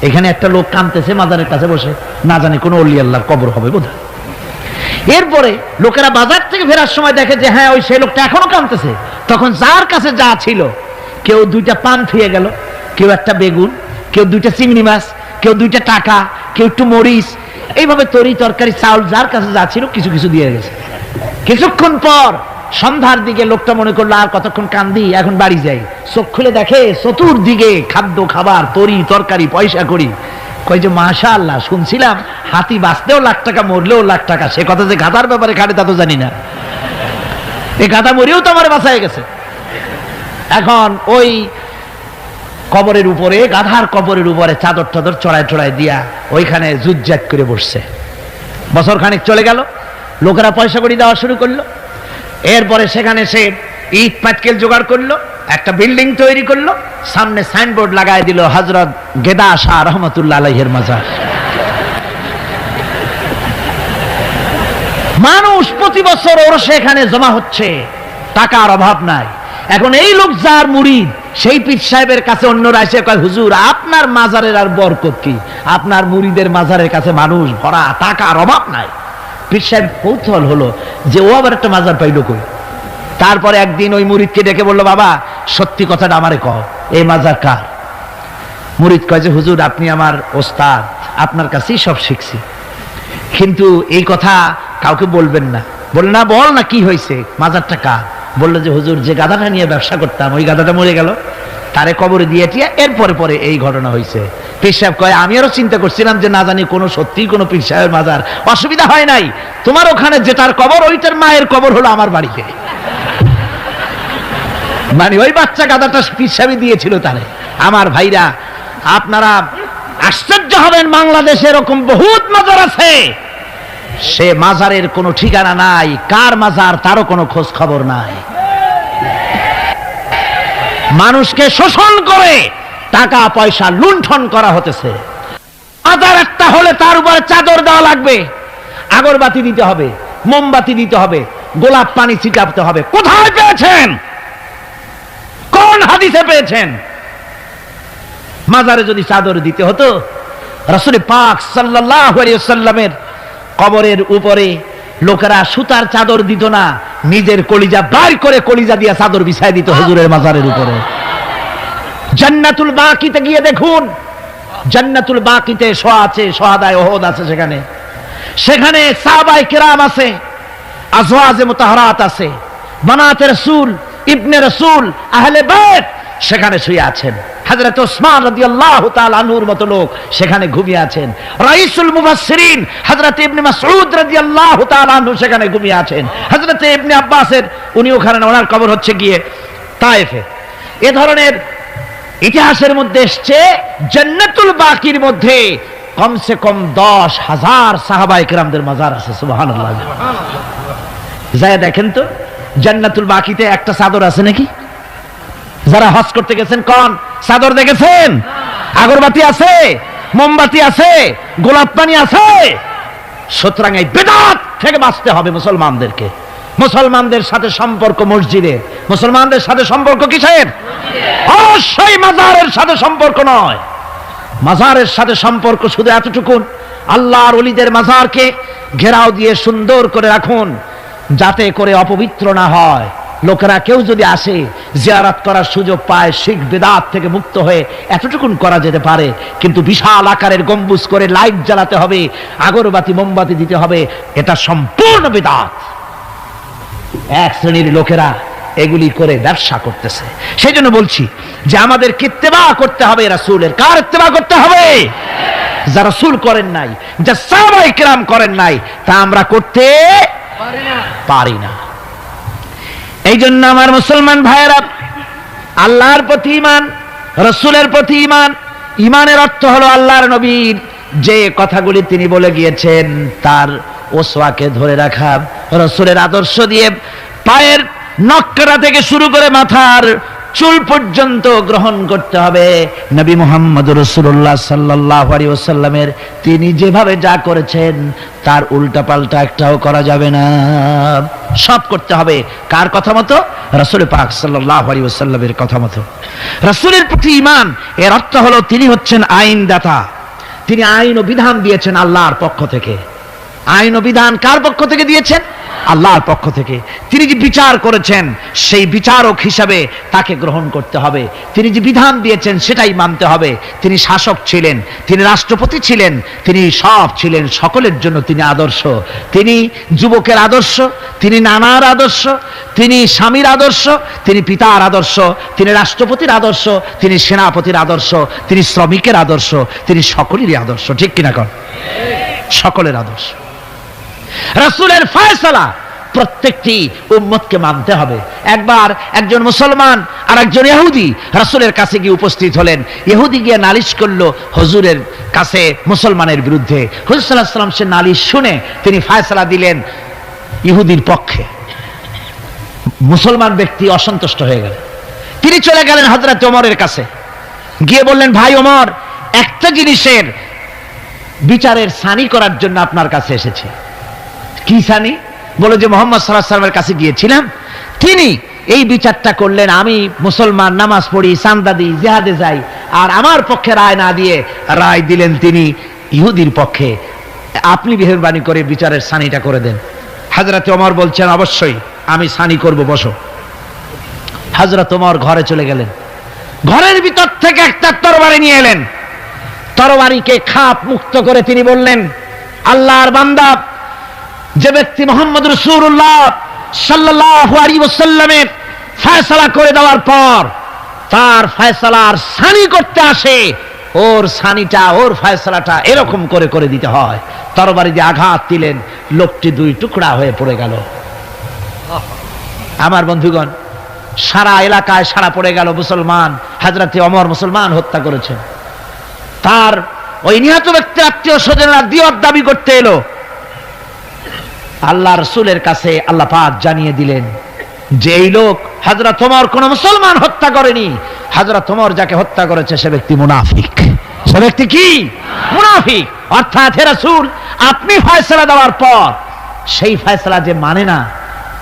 এখানে একটা লোক কাঁদতেছে মাজারের কাছে বসে, না জানি কোনো অলি আল্লাহর কবর হবে বোধহয়। এরপরে লোকেরা বাজার থেকে ফেরার সময় দেখে যে হ্যাঁ, ওই সেই লোকটা এখনো কাঁদতেছে। তখন যার কাছে যা ছিল, কেউ 2টা পান ফিয়ে গেল, কেউ একটা বেগুন, কেউ 2টা চিংড়ি মাছ, কেউ 2টা টাকা, কেউ একটু মরিচ, এইভাবে তরি তরকারি চাউল যার কাছে যা ছিল কিছু কিছু দিয়ে গেছে। কিছুক্ষণ পর সন্ধ্যার দিকে লোকটা মনে করলো আর কতক্ষণ কান্দি, এখন বাড়ি যাই। চোখ খুলে দেখে চতুর্দিকে খাদ্য খাবার, তরি তরকারি, পয়সা করি। কই যে মাশাআল্লাহ, শুনছিলাম হাতি বাঁচতেও লাখ টাকা, মরলেও লাখ টাকা। সে কথা যে গাধার ব্যাপারে খাটে তা তো জানি না। এই গাধা মরেও তো আমার বাঁচায় গেছে। এখন ওই কবরের উপরে, গাধার কবরের উপরে চাদর টাদর চড়ায় চড়ায় দিয়া ওইখানে জুজ্জাত করে বসছে। বছর খানিক চলে গেল, লোকেরা পয়সা করি দেওয়া শুরু করলো। এরপরে সেখানে সে ইট পাটকেল জোগাড় করলো, একটা বিল্ডিং তৈরি করলো, সামনে সাইনবোর্ড লাগাই দিল হযরত গেদা শাহ রহমাতুল্লাহ আলাইহির মাজার। মানুষ প্রতি বছর ওর সেখানে জমা হচ্ছে, টাকার অভাব নাই। এখন এই লোক যার মুরিদ, সেই পীর সাহেবের কাছে অন্যরা এসে কয় হুজুর আপনার মাজারের আর বরকত কি, আপনার মুরিদের মাজারের কাছে মানুষ ভরা, টাকার অভাব নাই। পীর সাহেব কৌতূহল হলো যে ও আবার একটা মাজার পাইল কই। তারপরে একদিন ওই মুরিদকে ডেকে বলল, বাবা সত্যি কথাটা আমারে কও, এই মাজার কার? মুরিদ কয় যে হুজুর আপনি আমার ওস্তাদ, আপনার কাছেই সব শিখছি, কিন্তু এই কথা কাউকে বলবেন না। বলল না, বল না কি হয়েছে, মাজারটা কার? বললো যে হুজুর যে গাধাটা নিয়ে ব্যবসা করতাম, ওই গাধাটা মরে গেল, তারে কবরে দিয়ে টিয়া এরপরে পরে এই ঘটনা হয়েছে। পীর সাহেব কয় আমি আরো চিন্তা করছিলাম যে না জানি কোনো সত্যি কোনো পীর সাহেবের মাজার, অসুবিধা হয় নাই, তোমার ওখানে যেটার কবর ওইটার মায়ের কবর হলো আমার বাড়িতে। মানে ওই বাচ্চা গাধাটা পীর সাহেব দিয়েছিল তারে। আমার ভাইরা আপনারা আশ্চর্য হবেন, বাংলাদেশে এরকম বহুত মাজার আছে, সে মাজারের কোনো ঠিকানা নাই, কার মাজার তারও কোনো খোঁজ খবর নাই। মানুষকে শোষণ করে টাকা পয়সা লুণ্ঠন করা হতেছে। মাজার একটা হলে তার উপরে চাদর দেওয়া লাগবে, আগরবাতি দিতে হবে, মোমবাতি দিতে হবে, গোলাপ পানি ছিটাতে হবে। কোথায় পেয়েছেন? কোন হাদিসে পেয়েছেন? মাজারে যদি চাদর দিতে হতো, রাসূল পাক সাল্লাল্লাহু আলাইহি ওয়াসাল্লামের কবরের উপরে লোকেরা সুতার চাদর দিত না, নিজের কলিজা বার করে কলিজা দিয়ে চাদর বিছায় দিত হুজুরের মাজারের উপরে। জান্নাতুল বাকিতে গিয়ে দেখুন, জান্নাতুল বাকিতে শোয়া আছে, শহাদায়ে উহুদ আছে, সেখানে সাহাবায়ে কিরাম আছে, আজওয়াজে মুতাহহারাত আছে, বানাতে রাসূল, ইবনে রাসূল, আহলে বাইত সেখানে শুয়ে আছেন। হযরত ওসমান রাদিয়াল্লাহু তাআলা আনহুর মতো লোক সেখানে ঘুমিয়ে আছেন। রাইসুল মুফাসসিরিন হযরত ইবনে মাসউদ রাদিয়াল্লাহু তাআলা আনহু সেখানে ঘুমিয়ে আছেন। হযরত ইবনে আব্বাসের উনি ওখানে, ওনার কবর হচ্ছে গিয়ে তায়েফে। এ ধরনের ইতিহাসের মধ্যে এসছে জান্নাতুল বাকির মধ্যে কমসে কম 10,000 সাহাবায়ে কিরামদের মাজার আছে। সুবহানাল্লাহ। যায় দেখেন তো জান্নাতুল বাকিতে একটা চাদর আছে নাকি? যারা হজ করতে গেছেন কোন চাদর দেখেছেন? আগরবাতি আছে, মোমবাতি আছে, গোলাপ পানি আছে। সুতরাং এই বিদআত থেকে বাঁচতে হবে মুসলমানদেরকে। মুসলমানদের সাথে সম্পর্ক মসজিদের, মুসলমানদের সাথে সম্পর্ক কিসের? অবশ্যই মাজারের সাথে সম্পর্ক নয়। মাজারের সাথে সম্পর্ক শুধু এতটুকুন, আল্লাহর ওলিদের মাজারকে ঘেরাও দিয়ে সুন্দর করে রাখুন যাতে করে অপবিত্র না হয়। লোকেরা কেউ যদি আসে জিয়ারত করার সুযোগ পায়, শিরক বিদআত থেকে মুক্ত হয়ে এতটুকুন করা যেতে পারে। কিন্তু বিশাল আকারের গম্বুজ করে লাইট জ্বালাতে হবে, আগরবাতি মোমবাতি দিতে হবে, এটা সম্পূর্ণ বিদআত। এক শ্রেণীর লোকেরা এগুলি করে ব্যবসা করতেছে। সেই জন্য বলছি যে আমাদের ইত্তেবা করতে হবে রাসূলের। কার ইত্তেবা করতে হবে? যা রাসূল করেন নাই, যা সাহাবায়ে কিরাম করেন নাই, তা আমরা করতে পারি না। এই জন্য আমার মুসলমান ভাইয়েরা, আল্লাহর প্রতি ঈমান, রাসূলের প্রতি ঈমান। ঈমানের অর্থ হলো আল্লাহর নবীর যে কথাগুলি তিনি বলে গিয়েছেন তার ওসওয়াকে ধরে রাখা, রাসূলের আদর্শ দিয়ে পায়ের নখকাটা থেকে শুরু করে মাথার চুল পর্যন্ত গ্রহণ করতে হবে। নবী মুহাম্মদ রাসূলুল্লাহ সাল্লাল্লাহু আলাইহি ওয়াসাল্লামের তিনি যেভাবে যা করেছেন তার উল্টা পাল্টা একটাও করা যাবে না, সব করতে হবে কার কথা মতো? রাসূল পাক সাল্লাল্লাহু আলাইহি ওয়াসাল্লামের কথা মতো। রাসূলের প্রতি ঈমান এর অর্থ হলো তিনি হচ্ছেন আইনদাতা। তিনি আইন ও বিধান দিয়েছেন আল্লাহর পক্ষ থেকে। আইন ও বিধান কার পক্ষ থেকে দিয়েছেন? আল্লাহর পক্ষ থেকে। তিনি যে বিচার করেছেন সেই বিচারক হিসাবে তাকে গ্রহণ করতে হবে। তিনি যে বিধান দিয়েছেন সেটাই মানতে হবে। তিনি শাসক ছিলেন, তিনি রাষ্ট্রপতি ছিলেন, তিনি সব ছিলেন, সকলের জন্য তিনি আদর্শ। তিনি যুবকের আদর্শ, তিনি নানার আদর্শ, তিনি স্বামীর আদর্শ, তিনি পিতার আদর্শ, তিনি রাষ্ট্রপতির আদর্শ, তিনি সেনাপতির আদর্শ, তিনি শ্রমিকের আদর্শ, তিনি সকলেরই আদর্শ। ঠিক কিনা কন? সকলের আদর্শ। রাসূলের ফয়সালা প্রত্যেকটি উম্মতকে মানতে হবে। একবার একজন মুসলমান আর একজন ইহুদি রাসূলের কাছে গিয়ে উপস্থিত হলেন। ইহুদি গিয়ে নালিশ করলো হুজুরের কাছে মুসলমানের বিরুদ্ধে। হুজুর সাল্লাল্লাহু আলাইহি ওয়াসাল্লাম সে নালিশ শুনে তিনি ফয়সালা দিলেন ইহুদির পক্ষে। মুসলমান ব্যক্তি অসন্তুষ্ট হয়ে গেল। তিনি চলে গেলেন হযরত ওমরের কাছে, গিয়ে বললেন, ভাই ওমর, একটা জিনিসের বিচারের সানি করার জন্য আপনার কাছে এসেছি। কি সানি? বলে যে মুহাম্মদ সাল্লাল্লাহু আলাইহি ওয়াসাল্লামের কাছে গিয়েছিলাম, তিনি এই বিচারটা করলেন, আমি মুসলমান, নামাজ পড়ি, চাঁদা দিই, জিহাদে যাই, আর আমার পক্ষে রায় না দিয়ে রায় দিলেন তিনি ইহুদির পক্ষে। আপনি মেহেরবানি করে বিচারের সানিটা করে দেন। হযরত ওমর বলছেন, অবশ্যই আমি সানি করব, বসো। হযরত ওমর ঘরে চলে গেলেন। ঘরের ভিতর থেকে একটা তরবারি নিয়ে এলেন। তরবারিকে খাপ মুক্ত করে তিনি বললেন, আল্লাহর বান্দা, যে ব্যক্তি মুহাম্মদ রাসূলুল্লাহ সাল্লাল্লাহু আলাইহি ওয়াসাল্লামের ফয়সালা করে দেওয়ার পর তার ফয়সালার সানি করতে আসে, ওর সানিটা, ওর ফয়সালাটা এরকম করে করে দিতে হয়। তরবারি দিয়ে আঘাত দিলেন, লোকটি দুই টুকরা হয়ে পড়ে গেল। আমার বন্ধুগণ, সারা এলাকায় সারা পড়ে গেল, মুসলমান, হযরতে ওমর মুসলমান হত্যা করেছেন। তার ওই নিহত ব্যক্তির আত্মীয় স্বজনরা দিয়ত দাবি করতে এলো। আল্লাহ রাসূলের কাছে আল্লাহ পাক জানিয়ে দিলেন যে এই লোক হযরত ওমর কোন মুসলমান হত্যা করেনি। হযরত ওমর যাকে হত্যা করেছে সে ব্যক্তি মুনাফিক। সে ব্যক্তি কি? মুনাফিক। অর্থাৎ হে রাসূল, আপনি ফয়সালা দেওয়ার পর সেই ফয়সালা যে মানে না,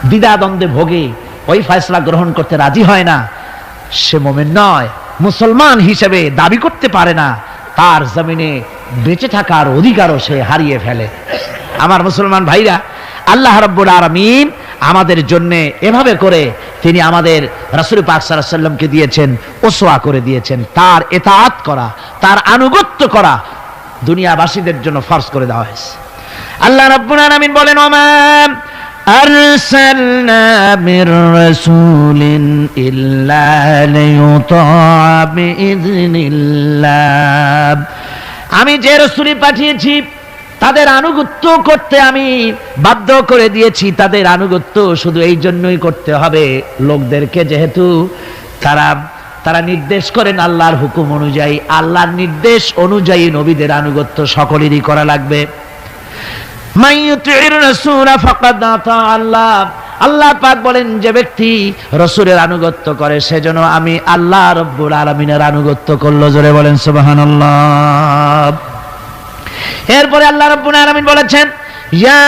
দ্বিধাদ্বন্দ্বে ভোগে, ওই ফয়সালা গ্রহণ করতে রাজি হয় না, সে মুমিন নয়, মুসলমান হিসেবে দাবি করতে পারে না, তার জমিনে বেঁচে থাকার অধিকারও সে হারিয়ে ফেলে। আমার মুসলমান ভাইরা, আল্লাহ রাব্বুল আলামিন আমাদের জন্য এভাবে করে তিনি আমাদের রাসূল পাক সাল্লাল্লাহু আলাইহি ওয়াসাল্লামকে দিয়েছেন, ওসওয়া করে দিয়েছেন। তার ইতাআত করা, তার আনুগত্য করা দুনিয়াবাসীদের জন্য ফরজ করে দেওয়া হয়েছে। আল্লাহ রাব্বুল আলামিন বলেন, ওমা আরসালনা মির রাসূলিন ইল্লা লিয়ুতাআ বিইذনিল্লাহ। আমি যে রাসূলই পাঠিয়েছি তাদের আনুগত্য করতে আমি বাধ্য করে দিয়েছি। তাদের আনুগত্য শুধু এই জন্যই করতে হবে লোকদেরকে, যেহেতু তারা নির্দেশ করেন আল্লাহর হুকুম অনুযায়ী। আল্লাহর নির্দেশ অনুযায়ী নবীদের আনুগত্য সকলেরই করা লাগবে। মাইয়ুতির রাসূল ফাকাদ আতা আল্লাহ। আল্লাহ পাক বলেন, যে ব্যক্তি রাসূলের আনুগত্য করে সেজন্য আমি আল্লাহ রাব্বুল আলামিনের আনুগত্য করলো। জোরে বলেন সুবহানাল্লাহ। এরপরে আল্লাহ রাব্বুল আলামিন বলেছেন, ইয়া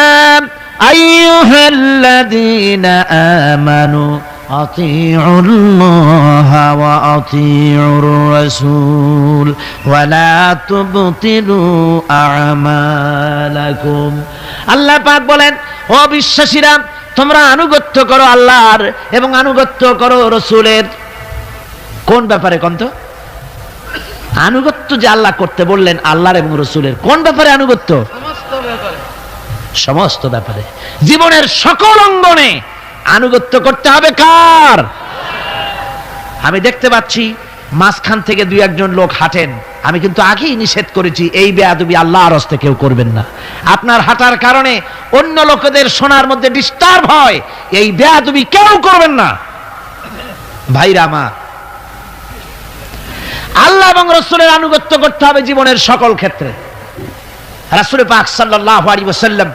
আইয়ুহাল্লাযীনা আমানু আতিউল্লাহা ওয়া আতিউর রাসূল ওয়া লা তুবতিলু আমালাকুম। আল্লাহ পাক বলেন, ও বিশ্বাসীরা, তোমরা আনুগত্য করো আল্লাহর এবং আনুগত্য করো রাসূলের। কোন ব্যাপারে কোন তো? আনুগত্য যে আল্লাহ করতে বললেন আল্লাহর এবং রাসূলের, কোন ব্যাপারে আনুগত্য? সমস্ত ব্যাপারে, জীবনের সকল অঙ্গনে আনুগত্য করতে হবে। কার? আমি দেখতে পাচ্ছি মাঝখান থেকে দুই একজন লোক হাঁটেন, আমি কিন্তু আগেই নিষেধ করেছি এই বেয়াদবি আল্লাহর হস্তে কেউ করবেন না। আপনার হাঁটার কারণে অন্য লোকেদের শোনার মধ্যে ডিস্টার্ব হয়, এই বেয়াদবি কেউ করবেন না। ভাইরা আমার, আল্লাহ এবং রাসূলের আনুগত্য করতে হবে জীবনের সকল ক্ষেত্রে। রাসূল পাক সাল্লাল্লাহু আলাইহি ওয়াসাল্লাম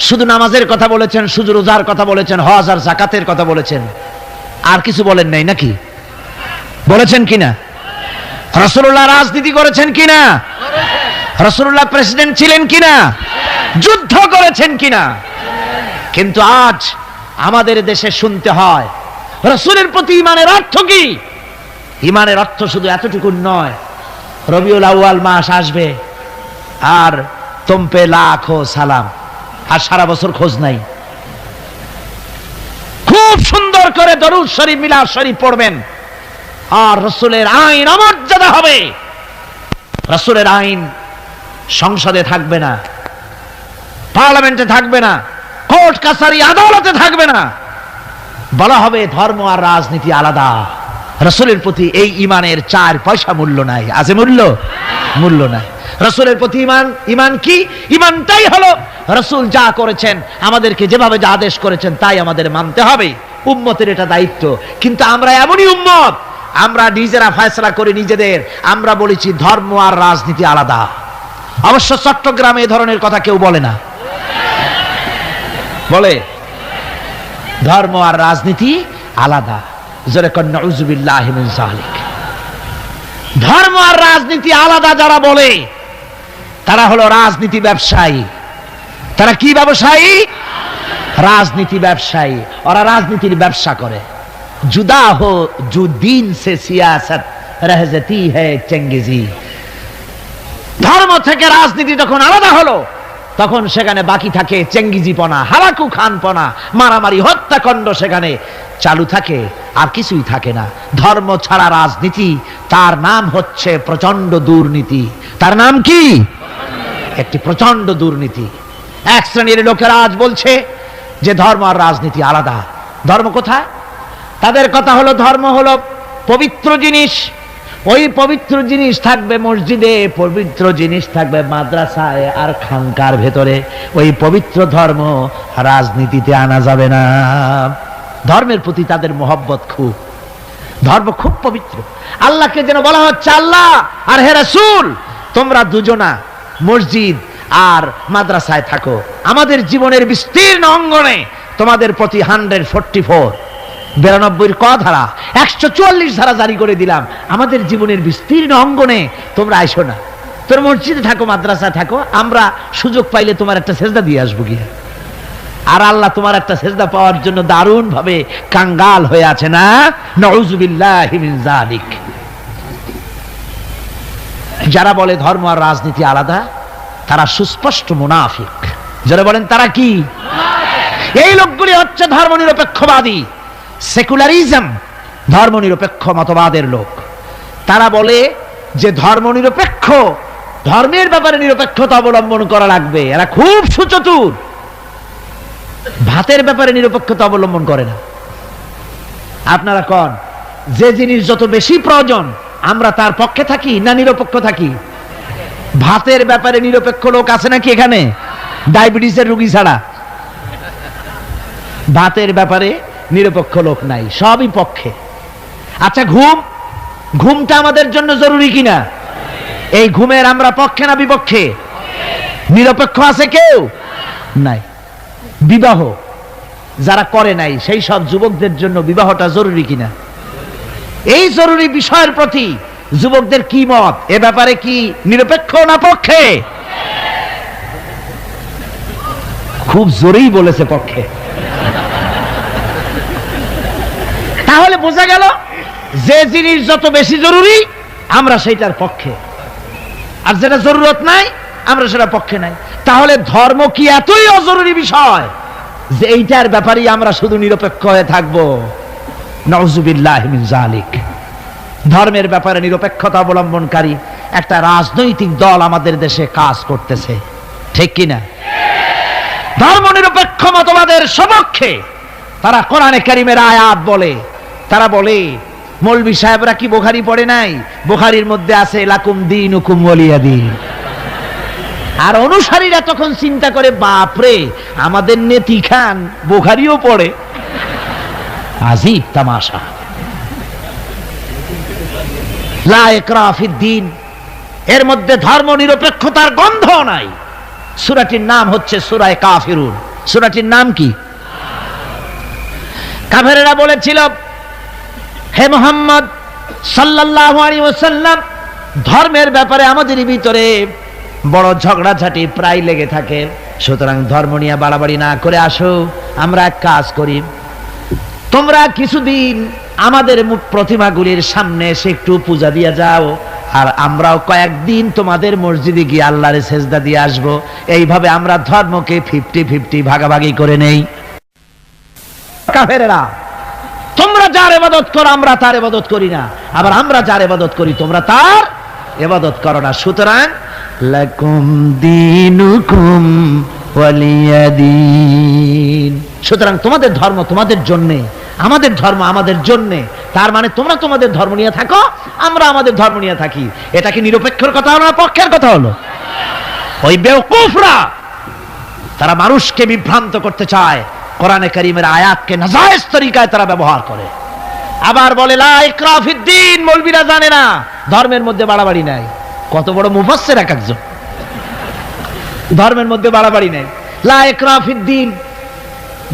শুধু নামাজের কথা বলেছেন, শুধু রোজার কথা বলেছেন, হজ আর যাকাতের কথা বলেছেন, আর কিছু বলেন নাই নাকি? বলেছেন কিনা? রাসূলুল্লাহ রাজনীতি করেছেন কিনা? রাসূলুল্লাহ প্রেসিডেন্ট ছিলেন কিনা? যুদ্ধ করেছেন কিনা? কিন্তু আজ আমাদের দেশে শুনতে হয় রাসূলের প্রতি ঈমানের অর্থ কি? ঈমানের অর্থ শুধু এতটুকু নয়, রবিউল আউয়াল মাস আসবে আর তুম পে লাখো সালাম, আর সারা বছর খোঁজ নাই। খুব সুন্দর করে দরুদ শরীফ, মিলাদ শরীফ পড়বেন, আর রাসূলের আইন অমর্যাদা হবে। রাসূলের আইন সংসদে থাকবে না, পার্লামেন্টে থাকবে না, কোর্ট কাছারি আদালতে থাকবে না। বলা হবে ধর্ম আর রাজনীতি আলাদা। রাসূলের প্রতি এই ঈমানের 4 পয়সা মূল্য নাই। আছে মূল্য? মূল্য নাই। রাসূলের প্রতি ঈমান কি? ঈমানটাই হলো রাসূল যা করেছেন, আমাদেরকে যেভাবে যা আদেশ করেছেন তাই আমাদের মানতে হবে। উম্মতের এটা দায়িত্ব। কিন্তু আমরা এমনই উম্মত, আমরা নিজেরা ফয়সালা করি নিজেদের। আমরা বলেছি ধর্ম আর রাজনীতি আলাদা। অবশ্য চট্টগ্রামে এই ধরনের কথা কেউ বলে না, বলে ধর্ম আর রাজনীতি আলাদা। জোরে কন নাউযুবিল্লাহি মিন যালিক। ধর্ম আর রাজনীতি আলাদা যারা বলে তারা হলো রাজনীতি ব্যবসায়ী। তারা কি ব্যবসায়ী? রাজনীতি ব্যবসায়ী। ওরা রাজনীতির ব্যবসা করে। जुदा हो जो दीन से सियासत रह जाती है चंगेजी। ধর্ম থেকে রাজনীতি যখন আলাদা হলো তখন সেখানে বাকি থাকে চেঙ্গিজিপনা, হালাকু খানপনা, মারামারি, হত্যাকাণ্ড সেখানে চালু থাকে, আর কিছুই থাকে না। ধর্ম ছাড়া রাজনীতি, তার নাম হচ্ছে প্রচন্ড দুর্নীতি। তার নাম কি? একটি প্রচন্ড দুর্নীতি। এক শ্রেণীর লোকেরা আজ বলছে যে ধর্ম আর রাজনীতি আলাদা। ধর্ম কোথায়? তাদের কথা হলো ধর্ম হলো পবিত্র জিনিস। ওই পবিত্র জিনিস থাকবে মসজিদে, পবিত্র জিনিস থাকবে মাদ্রাসায় আর খানকার ভেতরে। ওই পবিত্র ধর্ম রাজনীতিতে আনা যাবে না। ধর্মের প্রতি তাদের মহব্বত খুব। ধর্ম খুব পবিত্র। আল্লাহকে যেন বলা হচ্ছে, আল্লাহ আর হে রাসূল, তোমরা দুজনা মসজিদ আর মাদ্রাসায় থাকো, আমাদের জীবনের বিস্তীর্ণ অঙ্গনে তোমাদের প্রতি 144 92 ক ধারা 144 ধারা জারি করে দিলাম। আমাদের জীবনের বিস্তীর্ণ অঙ্গনে তোমরা আইসো না, তোর মসজিদে থাকো, মাদ্রাসা থাকো, আমরা সুযোগ পাইলে তোমার একটা সেজদা দিয়ে আসবো গিয়ে। আর আল্লাহ তোমার একটা সেজদা পাওয়ার জন্য দারুণ ভাবে কাঙ্গাল হয়ে আছে না? নাউযুবিল্লাহি মিন যালিক। যারা বলে ধর্ম আর রাজনীতি আলাদা, তারা সুস্পষ্ট মুনাফিক। যারা বলেন তারা কি? এই লোকগুলি হচ্ছে ধর্মনিরপেক্ষবাদী, সেকুলারিজম, ধর্মনিরপেক্ষ মতবাদের লোক। তারা বলে যে ধর্মনিরপেক্ষ, ধর্মের ব্যাপারে নিরপেক্ষতা অবলম্বন করা লাগবে। এরা খুব সুচতুর, ভাতের ব্যাপারে নিরপেক্ষতা অবলম্বন করে না। আপনারা কোন যে জিনিস যত বেশি প্রয়োজন আমরা তার পক্ষে থাকি না নিরপেক্ষ থাকি? ভাতের ব্যাপারে নিরপেক্ষ লোক আছে নাকি এখানে? ডায়াবেটিসের রোগী ছাড়া ভাতের ব্যাপারে নিরপেক্ষ লোক নাই, সবই পক্ষে। আচ্ছা, ঘুমটা আমাদের জন্য জরুরি কিনা? এই ঘুমের আমরা পক্ষে না বিপক্ষে? নিরপেক্ষ আছে কেউ নাই। বিবাহ যারা করে নাই সেই সব যুবকদের জন্য বিবাহটা জরুরি কিনা? এই জরুরি বিষয়ের প্রতি যুবকদের কি মত? এ ব্যাপারে কি নিরপেক্ষ না পক্ষে? খুব জোরেই বলেছে পক্ষে। তাহলে বোঝা গেল যে জিনিস যত বেশি জরুরি আমরা সেইটার পক্ষে, আর যেটা জরুরত নাই আমরা সেটা পক্ষে নাই। তাহলে ধর্ম কি এতই অজরুরি বিষয় যে এইটার ব্যাপারে আমরা শুধু নিরপেক্ষ হয়ে থাকবো? নাউযুবিল্লাহি মিন যালিক। ধর্মের ব্যাপারে নিরপেক্ষতা অবলম্বনকারী একটা রাজনৈতিক দল আমাদের দেশে কাজ করতেছে, ঠিক কিনা? ধর্ম নিরপেক্ষ মতবাদের সপক্ষে তারা কোরআনে কারীমের আয়াত বলে। তারা বলে মৌলভী সাহেবরা কি বুখারী পড়ে নাই? বুখারীর মধ্যে আছে লাকুম দীনুকুম ওয়ালিয়া দীন। আর অনুসারীরা তখন চিন্তা করে, বাপরে, আমাদের নেতি খান বুখারীও পড়ে, আজীব তামাশা। লা ইকরাহা ফিদ্দীন, এর মধ্যে ধর্ম নিরপেক্ষতার গন্ধ নাই। সূরাটির নাম হচ্ছে সূরা কাফিরুন। সূরাটির নাম কি? কাফেরেরা বলেছিল, হে মুহাম্মদ সাল্লাল্লাহু আলাইহি ওয়াসাল্লাম, ধর্মের ব্যাপারে আমাদের ভিতরে বড় ঝগড়াঝাটি প্রায় লেগে থাকে, সুতরাং ধর্ম নিয়ে বাড়াবাড়ি না করে আসো, আমরা এক কাজ করি, তোমরা কিছুদিন আমাদের প্রতিমাগুলির সামনে এসে একটু পূজা দিয়ে যাও, আর আমরাও কয়েকদিন তোমাদের মসজিদে গিয়ে আল্লাহরে সেজদা দিয়ে আসবো। এইভাবে আমরা ধর্মকে 50-50 ভাগাভাগি করে নেই। কাফেরেরা, তোমরা যার ইবাদত করো আমরা তার ইবাদত করি না, আবার আমরা যার ইবাদত করি তোমরা তার ইবাদত করো না, সুতরাং লাকুম দীনুকুম ওয়ালিয়া দীন। সুতরাং তোমাদের ধর্ম তোমাদের জন্যে, আমাদের ধর্ম আমাদের জন্যে। তার মানে তোমরা তোমাদের ধর্ম নিয়ে থাকো, আমরা আমাদের ধর্ম নিয়ে থাকি। এটা কি নিরপেক্ষের কথা হলো না পক্ষের কথা হলো? ওই বেওকুফরা তারা মানুষকে বিভ্রান্ত করতে চায়, কোরআনে কারীমের আয়াতকে নাজায়েজ তরিকায় তারা ব্যবহার করে। আবার বলে লা ইকরাহা ফিদ্দীন, মৌলবীরা জানে না ধর্মের মধ্যে বাড়াবাড়ি নাই। কত বড় মুফাসসির এক একজন! ধর্মের মধ্যে বাড়াবাড়ি নাই, লা ইকরাহা ফিদ্দীন,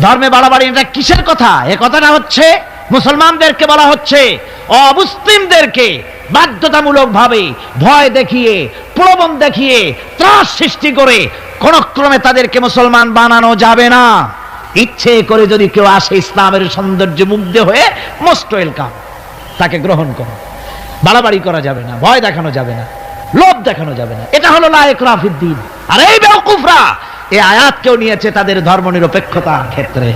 ধর্মে বাড়াবাড়ি। এটা কিসের কথা? এ কথাটা হচ্ছে মুসলমানদেরকে বলা হচ্ছে, অমুসলিমদেরকে বাধ্যতামূলক ভাবে ভয় দেখিয়ে, প্রলোভন দেখিয়ে, ত্রাস সৃষ্টি করে কোন ক্রমে তাদেরকে মুসলমান বানানো যাবে না। ইচ্ছে করে যদি কেউ আসে ইসলামের সৌন্দর্যে মুগ্ধ হয়ে, মোস্ট ওয়েলকাম, তাকে গ্রহণ করো। বাড়াবাড়ি করা যাবে না, ভয় দেখানো যাবে না, লোভ দেখানো যাবে না। এটা হলো লা ইকরাহা ফিদ্দীন। আর এই বেওকুফরা এই আয়াতকেও নিয়েছে তাদের ধর্ম নিরপেক্ষতার ক্ষেত্রে।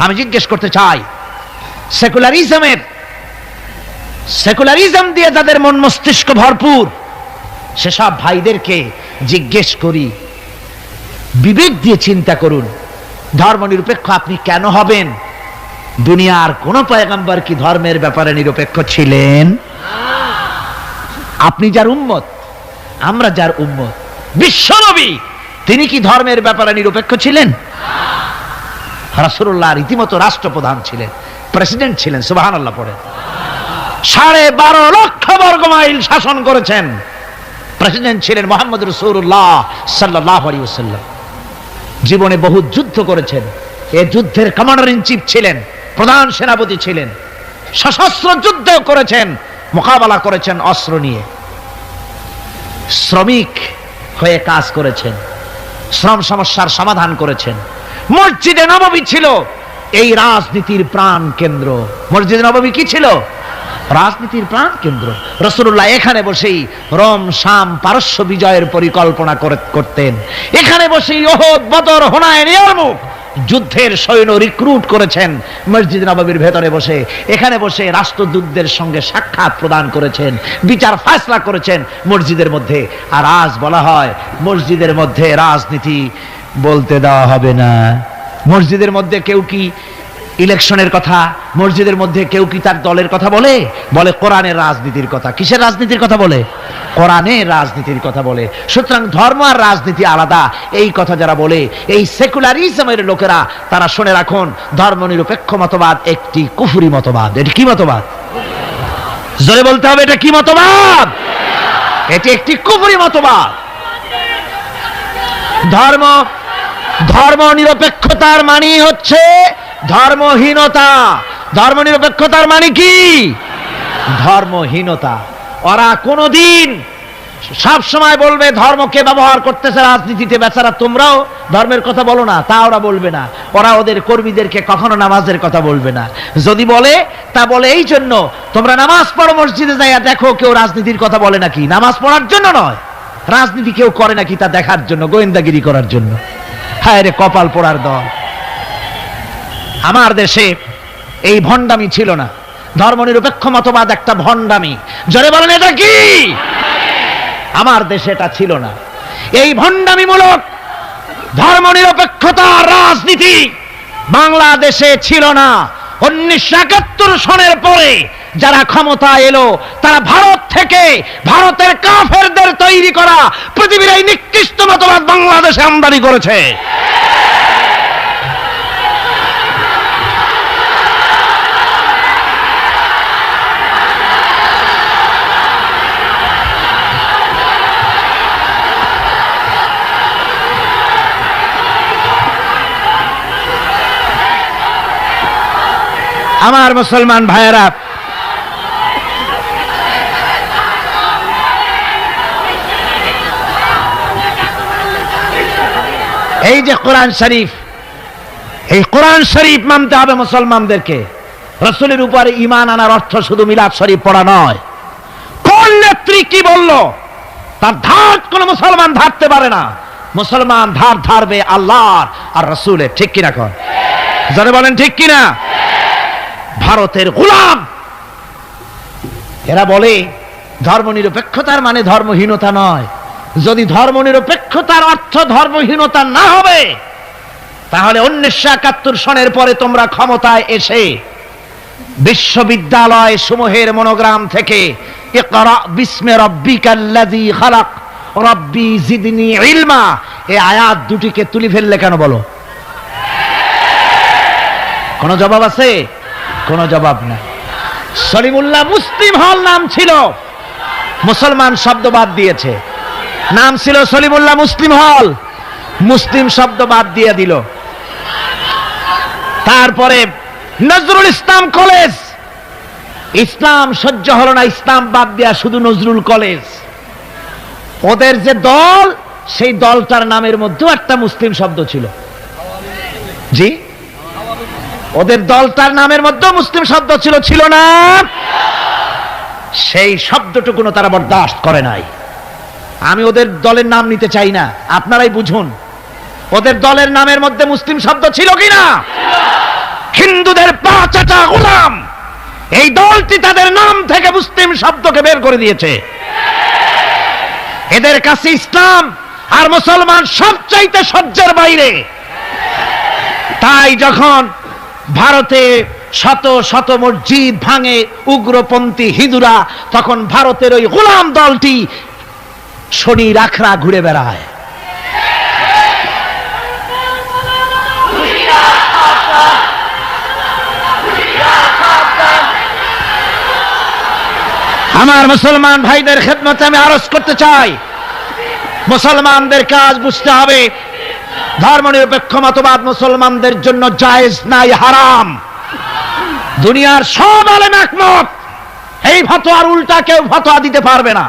আমি জিজ্ঞেস করতে চাই, সেকুলারিজম দিয়ে যাদের মন মস্তিষ্ক ভরপুর, সেসব ভাইদেরকে জিজ্ঞেস করি, বিবেক দিয়ে চিন্তা করুন, ধর্ম নিরপেক্ষ আপনি কেন হবেন? দুনিয়ার কোন পয়গম্বর কি ধর্মের ব্যাপারে নিরপেক্ষ ছিলেন? আপনি যার উম্মত, আমরা যার উম্মত, বিশ্বনবী তিনি কি ধর্মের ব্যাপারে নিরপেক্ষ ছিলেন? রাসূলুল্লাহ রীতিমতো রাষ্ট্রপ্রধান ছিলেন, প্রেসিডেন্ট ছিলেন। সুবহানাল্লাহ পড়ে। 12.5 লক্ষ বর্গ মাইল শাসন করেছেন। প্রেসিডেন্ট ছিলেন মুহাম্মদ রাসূলুল্লাহ সাল্লাল্লাহু আলাইহি ওয়াসাল্লাম। জীবনে বহু যুদ্ধ করেছেন। এই যুদ্ধের কমান্ডার ইন চিফ ছিলেন, প্রধান সেনাপতি ছিলেন। সশস্ত্র যুদ্ধ করেছেন, মোকাবেলা করেছেন অস্ত্র নিয়ে। শ্রমিক হয়ে কাজ করেছেন, শ্রম সমস্যার সমাধান করেছেন। মসজিদে নববী ছিল এই রাজনীতির প্রাণ কেন্দ্র। মসজিদে নববী কি ছিল? রাজনীতির প্রাণ কেন্দ্র। রাসূলুল্লাহ এখানে বসেই রোম, শাম, পারস্য বিজয়ের পরিকল্পনা করতেন। এখানে বসেই উহুদ, বদর, হুনাইন, ইয়ারমুক যুদ্ধের সৈন্য রিক্রুট করেছেন মসজিদ নববীর ভেতরে বসে, এখানে বসে রাষ্ট্রদূতদের সঙ্গে সাক্ষাৎ প্রদান করেছেন, বিচার ফয়সালা করেছেন মসজিদের মধ্যে। আর আজ বলা হয় মসজিদের মধ্যে রাজনীতি বলতে দেওয়া হবে না। মসজিদের মধ্যে কেউ কি ইলেকশনের কথা, মসজিদের মধ্যে কেউ কি তার দলের কথা বলে? বলে কোরআনের রাজনীতির কথা। কিসের রাজনীতির কথা বলে? কোরআনের রাজনীতির কথা বলে। সুতরাং ধর্ম আর রাজনীতি আলাদা, এই কথা যারা বলে এই সেকুলারিজমের লোকেরা, তারা শুনে রাখুন, ধর্মনিরপেক্ষ মতবাদ একটি কুফরি মতবাদ। এটি কি মতবাদ? জোরে বলতে হবে, এটা কি মতবাদ? এটি একটি কুফরি মতবাদ। ধর্ম নিরপেক্ষতার মানে হচ্ছে ধর্মহীনতা। ধর্মনিরপেক্ষতার মানে কি? ধর্মহীনতা। ওরা কোনদিন সব সময় বলবে ধর্মকে ব্যবহার করতেছে রাজনীতিতে। বেচারা তোমরাও ধর্মের কথা বলো না, তা ওরা বলবে না। ওরা ওদের কর্মীদেরকে কখনো নামাজের কথা বলবে না। যদি বলে, তা বলে এই জন্য, তোমরা নামাজ পড়ো মসজিদে যাইয়া দেখো কেউ রাজনীতির কথা বলে নাকি। নামাজ পড়ার জন্য নয়, রাজনীতি কেউ করে নাকি তা দেখার জন্য, গোয়েন্দাগিরি করার জন্য। হায় রে কপাল পোড়ার দল। আমার দেশে এই ভণ্ডামি ছিল না। ধর্মনিরপেক্ষ মতবাদ একটা ভণ্ডামি। জোরে বলেন, এটা কি? আমার দেশে এটা ছিল না। এই ভণ্ডামিমূলক ধর্মনিরপেক্ষতার রাজনীতি বাংলাদেশে ছিল না। 1971 সনের পরে যারা ক্ষমতা এলো, তারা ভারত থেকে, ভারতের কাফেরদের তৈরি করা পৃথিবীর এই নিকৃষ্ট মতবাদ বাংলাদেশে আমদানি করেছে। আমার মুসলমান ভাইয়েরা, এই যে কোরআন শরীফ, এই কোরআন শরীফ মানতে হবে মুসলমানদেরকে। রাসূলের উপরে ঈমান আনার অর্থ শুধু মিলাদ শরীফ পড়া নয়। কোন নেত্রী কি বলল, তার ধার কোন মুসলমান ধারতে পারে না। মুসলমান ধার ধারবে আল্লাহর আর রাসূলের। ঠিক কিনা? কোন যারা বলেন ঠিক কিনা? ভারতের গোলাম এরা বলে ধর্মনিরপেক্ষতার মানে ধর্মহীনতা নয়। যদি ধর্মনিরপেক্ষতার অর্থ ধর্মহীনতা না হবে, তাহলে 1971 সনের পরে তোমরা ক্ষমতায় এসে বিশ্ববিদ্যালয় সমূহের মনোগ্রাম থেকে ইকরা বিস্মি রাব্বিকাল্লাযী খালাক রাব্বি জিদনি ইলমা, এই আয়াত দুটিকে তুলে ফেললে কেন বলো? কোন জবাব আছে? কোন জবাব নাই। সলিমুল্লাহ মুসলিম হল নাম ছিল, মুসলমান শব্দ বাদ দিয়েছে। নাম ছিল সলিমুল্লাহ মুসলিম হল, মুসলিম শব্দ বাদ দিয়ে দিল। তারপরে নজরুল ইসলাম কলেজ, ইসলাম সহ্য হলো না, ইসলাম বাদ দেয়া শুধু নজরুল কলেজ। ওদের যে দল, সেই দলটার নামের মধ্যেও একটা মুসলিম শব্দ ছিল। জি, ওদের দলটার নামের মধ্যে মুসলিম শব্দ ছিল, ছিল না? সেই শব্দটুকুনো তারা বরদাস্ত করে নাই। আমি ওদের দলের নাম নিতে চাই না, আপনারাই বুঝুন ওদের দলের নামের মধ্যে মুসলিম শব্দ ছিল কিনা। হিন্দুদের পাঁচাটা গোলাম, এই দলটি তাদের নাম থেকে মুসলিম শব্দকে বের করে দিয়েছে। এদের কাছে ইসলাম আর মুসলমান সবচাইতে সহ্যের বাইরে। তাই যখন ভারতে শত শত মসজিদ ভাঙে উগ্রপন্থী হিন্দুরা, তখন ভারতের ওই গোলাম দলটি শনি রাখরা ঘুরে বেড়ায়। আমার মুসলমান ভাইদের খেদমতে আমি আরজ করতে চাই, মুসলমানদের কাজ বুঝতে হবে ধর্মনিরপেক্ষ মতবাদ মুসলমানদের জন্য জায়েজ নাই, হারাম। দুনিয়ার সব আলেম একমত, এই ফতোয়ার উল্টা কেউ ফতোয়া দিতে পারবে না।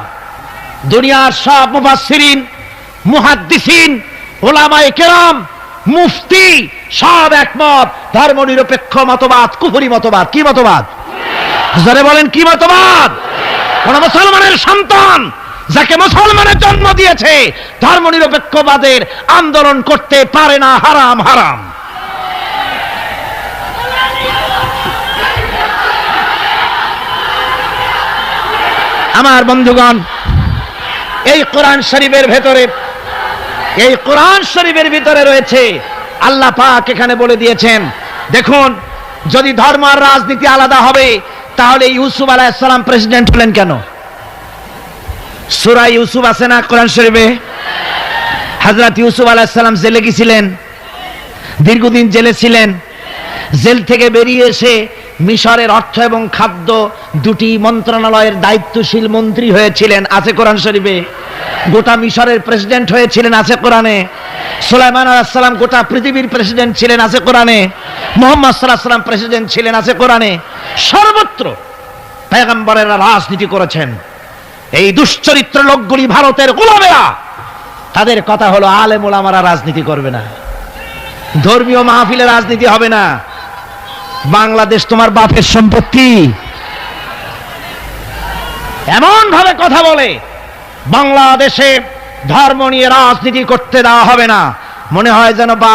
দুনিয়ার সব মুফাসসিরিন, মুহাদ্দিসিন, উলামায়ে কেরাম, মুফতি সব একমত, ধর্মনিরপেক্ষ মতবাদ কুফরি মতবাদ। কি মতবাদ? যারা বলেন কি মতবাদ? কোন মুসলমানের সন্তান যাকে মুসলমানের জন্ম দিয়েছে ধর্মনিরপেক্ষবাদের আন্দোলন করতে পারে না, হারাম হারাম। আমার বন্ধুগণ, এই কোরআন শরীফের ভিতরে রয়েছে, আল্লাহ পাক এখানে বলে দিয়েছেন, দেখুন, যদি ধর্ম আর রাজনীতি আলাদা হবে তাহলে ইউসুফ আলাইহিস সালাম প্রেসিডেন্ট হলেন কেন? সূরা ইউসুফ আছে না কোরআন শরীফে? হযরত ইউসুফ আলাইহিস সালাম জেলে গিয়েছিলেন, দীর্ঘদিন জেলে ছিলেন। জেল থেকে বেরিয়ে এসে মিশরের অর্থ এবং খাদ্য দুটি মন্ত্রণালয়ের দায়িত্বশীল মন্ত্রী হয়েছিলেন, আছে কোরআন শরীফে। গোটা মিশরের প্রেসিডেন্ট হয়েছিলেন, আছে কোরআনে। সুলাইমান আলাইহিস সালাম গোটা পৃথিবীর প্রেসিডেন্ট ছিলেন, আছে কোরআনে। মুহাম্মদ সাল্লাল্লাহু আলাইহি ওয়াসাল্লাম প্রেসিডেন্ট ছিলেন, আছে কোরআনে। সর্বত্র পয়গম্বরেরা রাজনীতি করেছেন। এই দুশ্চরিত্র লোকগুলি ভারতের গোলামেরা, তাদের কথা হলো আলেম ওলামারা রাজনীতি করবে না, ধর্মীয় মাহফিলে রাজনীতি হবে না। বাংলাদেশ তোমার বাপের সম্পত্তি, এমন ভাবে কথা বলে, বাংলাদেশে ধর্ম নিয়ে রাজনীতি করতে দেওয়া হবে না, মনে হয় যেন বাপ